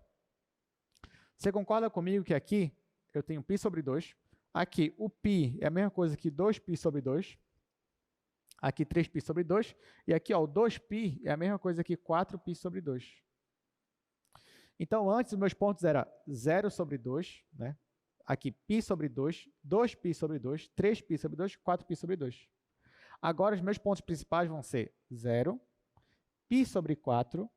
você concorda comigo que aqui eu tenho π sobre 2, aqui o π é a mesma coisa que 2π sobre 2, aqui 3π sobre 2, e aqui ó, o 2π é a mesma coisa que 4π sobre 2. Então, antes, os meus pontos eram 0 sobre 2, né? Aqui π sobre 2, 2π sobre 2, 3π sobre 2, 4π sobre 2. Agora, os meus pontos principais vão ser 0, π sobre 4,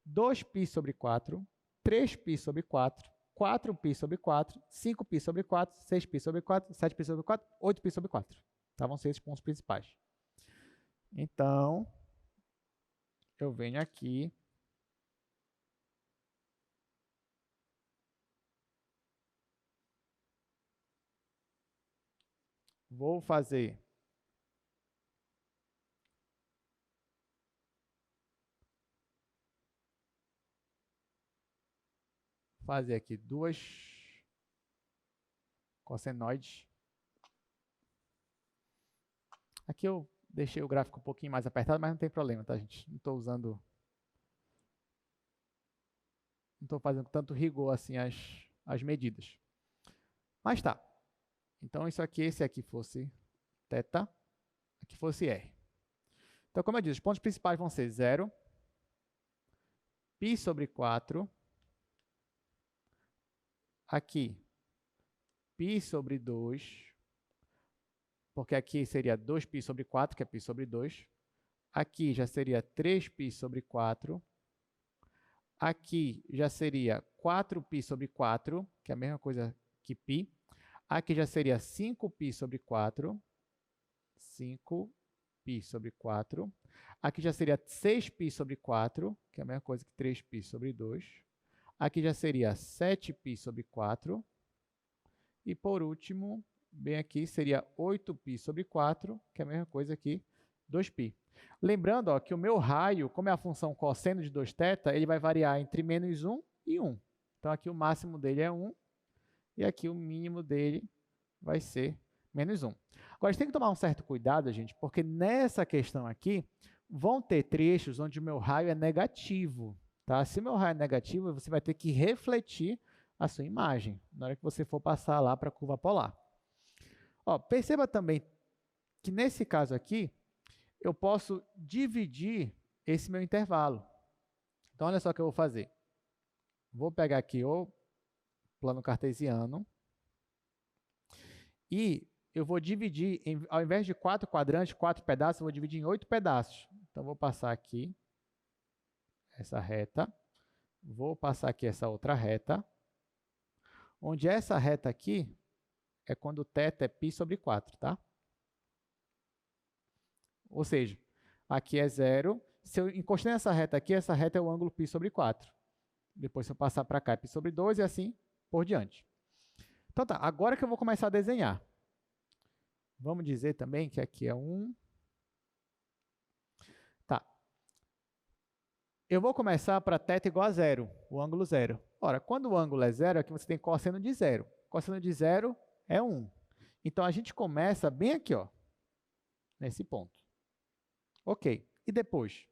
2π sobre 4, 3π sobre 4, 4π sobre 4, 5π sobre 4, 6π sobre 4, 7π sobre 4, 8π sobre 4. Tá? Vão ser esses pontos principais. Então, eu venho aqui. Vou fazer aqui 2 cossenoides. Aqui eu deixei o gráfico um pouquinho mais apertado, mas não tem problema, tá, gente? Não estou usando... Não estou fazendo tanto rigor assim as medidas. Mas tá. Então, isso aqui, esse aqui fosse θ, aqui fosse R. Então, como eu disse, os pontos principais vão ser 0, π sobre 4, aqui, π sobre 2, porque aqui seria 2π sobre 4, que é π sobre 2. Aqui já seria 3π sobre 4. Aqui já seria 4π sobre 4, que é a mesma coisa que π. Aqui já seria 5π sobre 4. 5π sobre 4. Aqui já seria 6π sobre 4, que é a mesma coisa que 3π sobre 2. Aqui já seria 7π sobre 4. E por último, bem aqui, seria 8π sobre 4, que é a mesma coisa que 2π. Lembrando ó, que o meu raio, como é a função cosseno de 2θ, ele vai variar entre menos 1 e 1. Então aqui o máximo dele é 1 e aqui o mínimo dele vai ser menos 1. Agora, a gente tem que tomar um certo cuidado, gente, porque nessa questão aqui, vão ter trechos onde o meu raio é negativo. Tá? Se o meu raio é negativo, você vai ter que refletir a sua imagem na hora que você for passar lá para a curva polar. Ó, perceba também que nesse caso aqui, eu posso dividir esse meu intervalo. Então, olha só o que eu vou fazer. Vou pegar aqui o plano cartesiano e eu vou dividir, ao invés de 4 quadrantes, 4 pedaços, eu vou dividir em 8 pedaços. Então, vou passar aqui essa reta, vou passar aqui essa outra reta, onde essa reta aqui é quando o θ é π sobre 4, tá? Ou seja, aqui é 0. Se eu encostei nessa reta aqui, essa reta é o ângulo π sobre 4. Depois, se eu passar para cá, é π sobre 2 e assim por diante. Então tá, agora que eu vou começar a desenhar. Vamos dizer também que aqui é 1. Tá. Eu vou começar para θ igual a 0, o ângulo 0. Ora, quando o ângulo é 0, aqui você tem cosseno de 0. Cosseno de 0 é 1. Então, a gente começa bem aqui, ó, nesse ponto. Ok. E depois?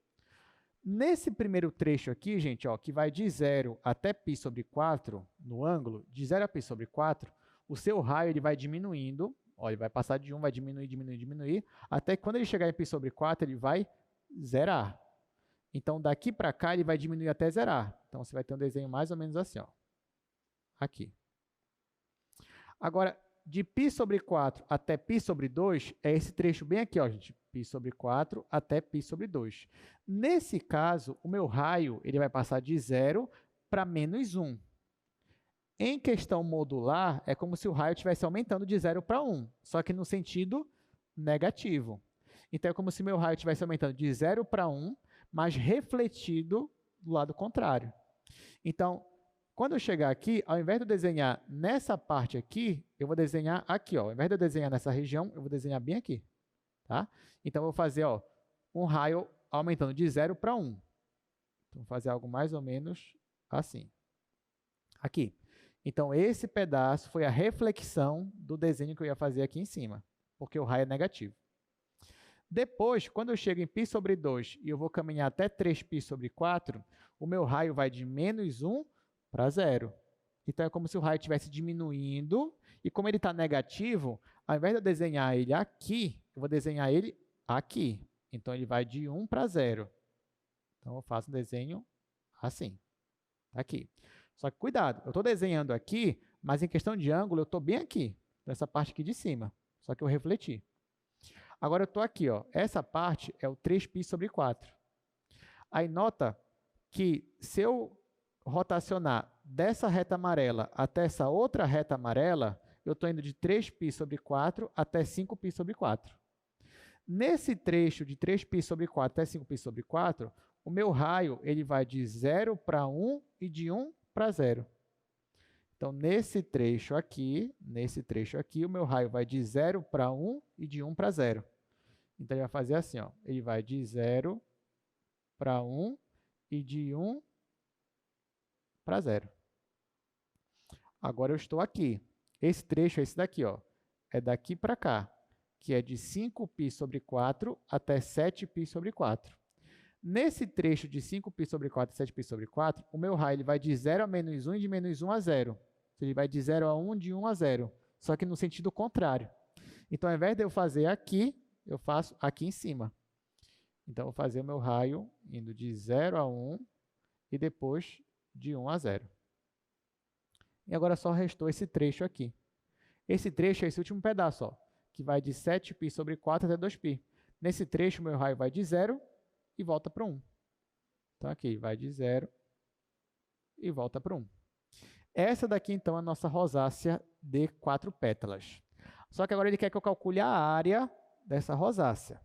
Nesse primeiro trecho aqui, gente, ó, que vai de 0 até π sobre 4, no ângulo, de 0 a π sobre 4, o seu raio ele vai diminuindo. Ó, ele vai passar de 1, vai diminuir, diminuir, diminuir, até que quando ele chegar em π sobre 4, ele vai zerar. Então, daqui para cá, ele vai diminuir até zerar. Então, você vai ter um desenho mais ou menos assim, ó. Aqui. Agora, de π sobre 4 até π sobre 2, é esse trecho bem aqui, ó, gente. π sobre 4 até π sobre 2. Nesse caso, o meu raio ele vai passar de 0 para menos 1. Em questão modular, é como se o raio estivesse aumentando de 0 para 1, só que no sentido negativo. Então, é como se meu raio estivesse aumentando de 0 para 1, mas refletido do lado contrário. Então, quando eu chegar aqui, ao invés de eu desenhar nessa parte aqui, eu vou desenhar aqui. Ó. Ao invés de eu desenhar nessa região, eu vou desenhar bem aqui. Tá? Então, eu vou fazer um raio aumentando de 0 para 1. Então, vou fazer algo mais ou menos assim. Aqui. Então, esse pedaço foi a reflexão do desenho que eu ia fazer aqui em cima, porque o raio é negativo. Depois, quando eu chego em π sobre 2 e eu vou caminhar até 3π sobre 4, o meu raio vai de menos 1 para 0. Então, é como se o raio estivesse diminuindo, e como ele está negativo, ao invés de eu desenhar ele aqui, eu vou desenhar ele aqui. Então, ele vai de 1 para 0. Então, eu faço um desenho assim, aqui. Só que cuidado, eu estou desenhando aqui, mas em questão de ângulo, eu estou bem aqui, nessa parte aqui de cima. Só que eu refleti. Agora eu estou aqui, ó. Essa parte é o 3π sobre 4. Aí nota que se eu rotacionar dessa reta amarela até essa outra reta amarela, eu estou indo de 3π sobre 4 até 5π sobre 4. Nesse trecho de 3π sobre 4 até 5π sobre 4, o meu raio ele vai de 0 para 1 e de 1 para 0. Então, nesse trecho aqui, o meu raio vai de 0 para 1 e de 1 para 0. Então, ele vai fazer assim, ó. Ele vai de 0 para 1 e de 1 para 0. Agora, eu estou aqui. Esse trecho é esse daqui, ó. É daqui para cá, que é de 5π sobre 4 até 7π sobre 4. Nesse trecho de 5π sobre 4 e 7π sobre 4, o meu raio ele vai de 0 a menos 1 e de menos 1 a 0. Ele vai de 0 a 1, de 1 a 0, só que no sentido contrário. Então, ao invés de eu fazer aqui, eu faço aqui em cima. Então, eu vou fazer o meu raio indo de 0 a 1 e depois de 1 a 0. E agora só restou esse trecho aqui. Esse trecho é esse último pedaço, ó, que vai de 7π sobre 4 até 2π. Nesse trecho, o meu raio vai de 0 e volta para 1. Então, aqui, vai de 0 e volta para 1. Essa daqui, então, é a nossa rosácea de 4 pétalas. Só que agora ele quer que eu calcule a área dessa rosácea.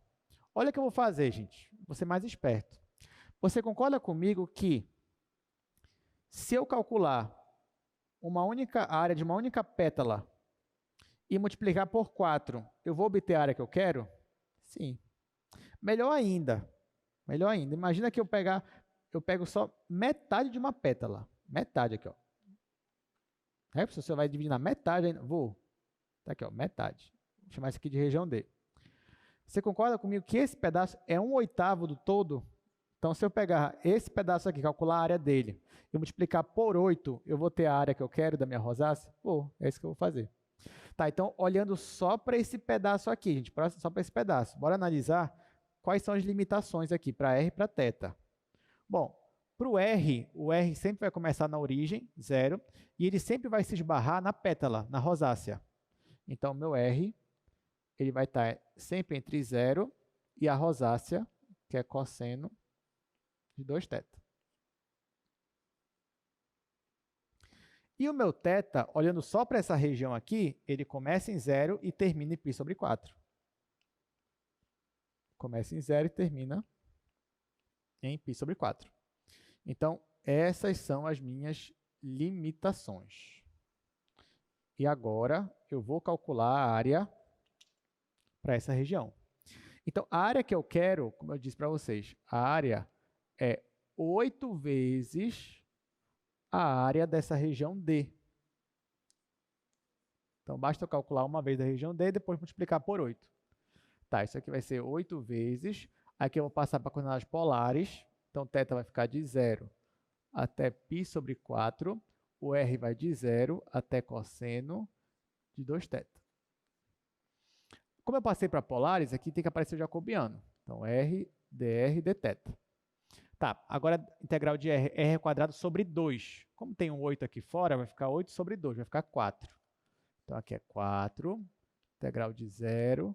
Olha o que eu vou fazer, gente. Vou ser mais esperto. Você concorda comigo que se eu calcular uma única área de uma única pétala e multiplicar por 4, eu vou obter a área que eu quero? Sim. Melhor ainda. Imagina que eu pego só metade de uma pétala. Metade aqui, ó. Se você vai dividir na metade, tá aqui, ó, metade. Vou chamar isso aqui de região D. Você concorda comigo que esse pedaço é 1/8 do todo? Então, se eu pegar esse pedaço aqui, calcular a área dele, e multiplicar por 8, eu vou ter a área que eu quero da minha rosácea? É isso que eu vou fazer. Tá, então, olhando só para esse pedaço aqui, gente, só para esse pedaço. Bora analisar quais são as limitações aqui para R e para θ. Bom, para o R sempre vai começar na origem, 0, e ele sempre vai se esbarrar na pétala, na rosácea. Então, meu R ele vai estar sempre entre 0 e a rosácea, que é cosseno de 2θ. E o meu θ, olhando só para essa região aqui, ele começa em 0 e termina em π sobre 4. Começa em 0 e termina em π sobre 4. Então, essas são as minhas limitações. E agora, eu vou calcular a área para essa região. Então, a área que eu quero, como eu disse para vocês, a área é 8 vezes a área dessa região D. Então, basta eu calcular uma vez da região D e depois multiplicar por 8. Tá, isso aqui vai ser 8 vezes. Aqui eu vou passar para coordenadas polares. Então, θ vai ficar de 0 até π sobre 4. O R vai de 0 até cosseno de 2θ. Como eu passei para polares, aqui tem que aparecer o jacobiano. Então, R, dr, dθ. Tá, agora integral de R quadrado sobre 2. Como tem um 8 aqui fora, vai ficar 8 sobre 2, vai ficar 4. Então, aqui é 4, integral de 0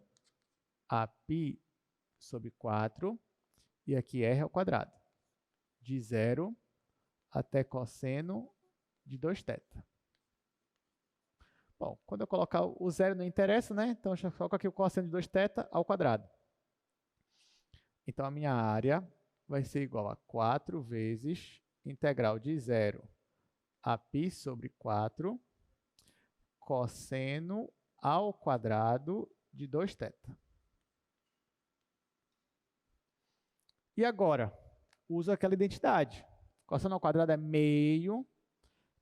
a π sobre 4, e aqui r ao quadrado, de 0 até cosseno de 2θ. Bom, quando eu colocar o zero não interessa, né? Então, eu já coloco aqui o cosseno de 2θ ao quadrado. Então, a minha área vai ser igual a 4 vezes integral de 0 a π sobre 4, cosseno ao quadrado de 2θ. E agora, uso aquela identidade. Cosseno ao quadrado é meio,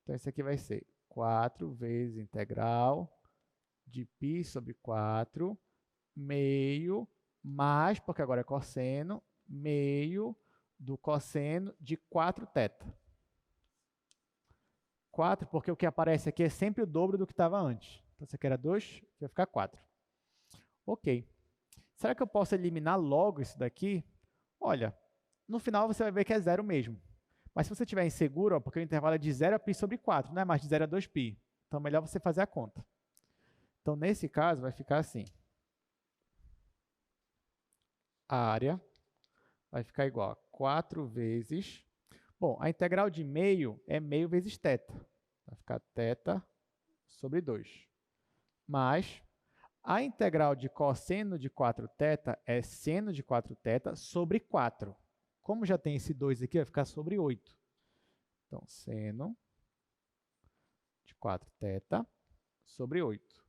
então isso aqui vai ser 4 vezes integral de π sobre 4, meio, mais, porque agora é cosseno, meio do cosseno de 4θ. 4, porque o que aparece aqui é sempre o dobro do que estava antes. Então, isso aqui era 2, vai ficar 4. Ok. Será que eu posso eliminar logo isso daqui? Olha, no final você vai ver que é 0 mesmo. Mas se você estiver inseguro, ó, porque o intervalo é de 0 a π sobre 4, não é mais de 0 a 2π. Então, é melhor você fazer a conta. Então, nesse caso, vai ficar assim. A área vai ficar igual a 4 vezes... Bom, a integral de meio é meio vezes θ. Vai ficar θ sobre 2. Mas a integral de cosseno de 4θ é seno de 4θ sobre 4. Como já tem esse 2 aqui, vai ficar sobre 8. Então, seno de 4θ sobre 8.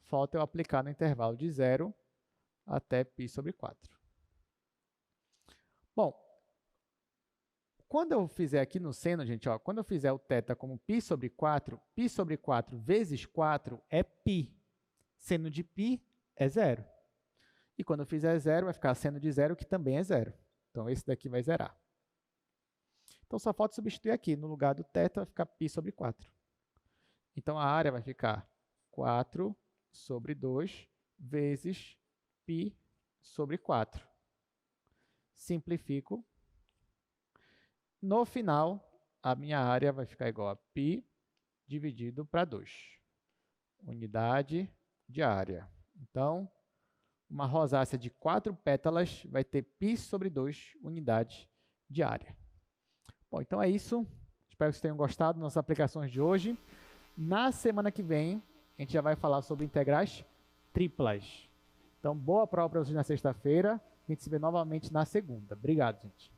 Falta eu aplicar no intervalo de 0 até π sobre 4. Bom, quando eu fizer aqui no seno, gente, ó, quando eu fizer o θ como π sobre 4 vezes 4 é π. Seno de π é 0. E quando eu fizer 0, vai ficar seno de 0, que também é 0. Então, esse daqui vai zerar. Então, só falta substituir aqui. No lugar do θ, vai ficar π sobre 4. Então, a área vai ficar 4 sobre 2 vezes π sobre 4. Simplifico. No final, a minha área vai ficar igual a π dividido para 2. Unidade de área. Então, uma rosácea de 4 pétalas vai ter π sobre 2 unidades de área. Bom, então é isso. Espero que vocês tenham gostado das nossas aplicações de hoje. Na semana que vem, a gente já vai falar sobre integrais triplas. Então, boa prova para vocês na sexta-feira. A gente se vê novamente na segunda. Obrigado, gente.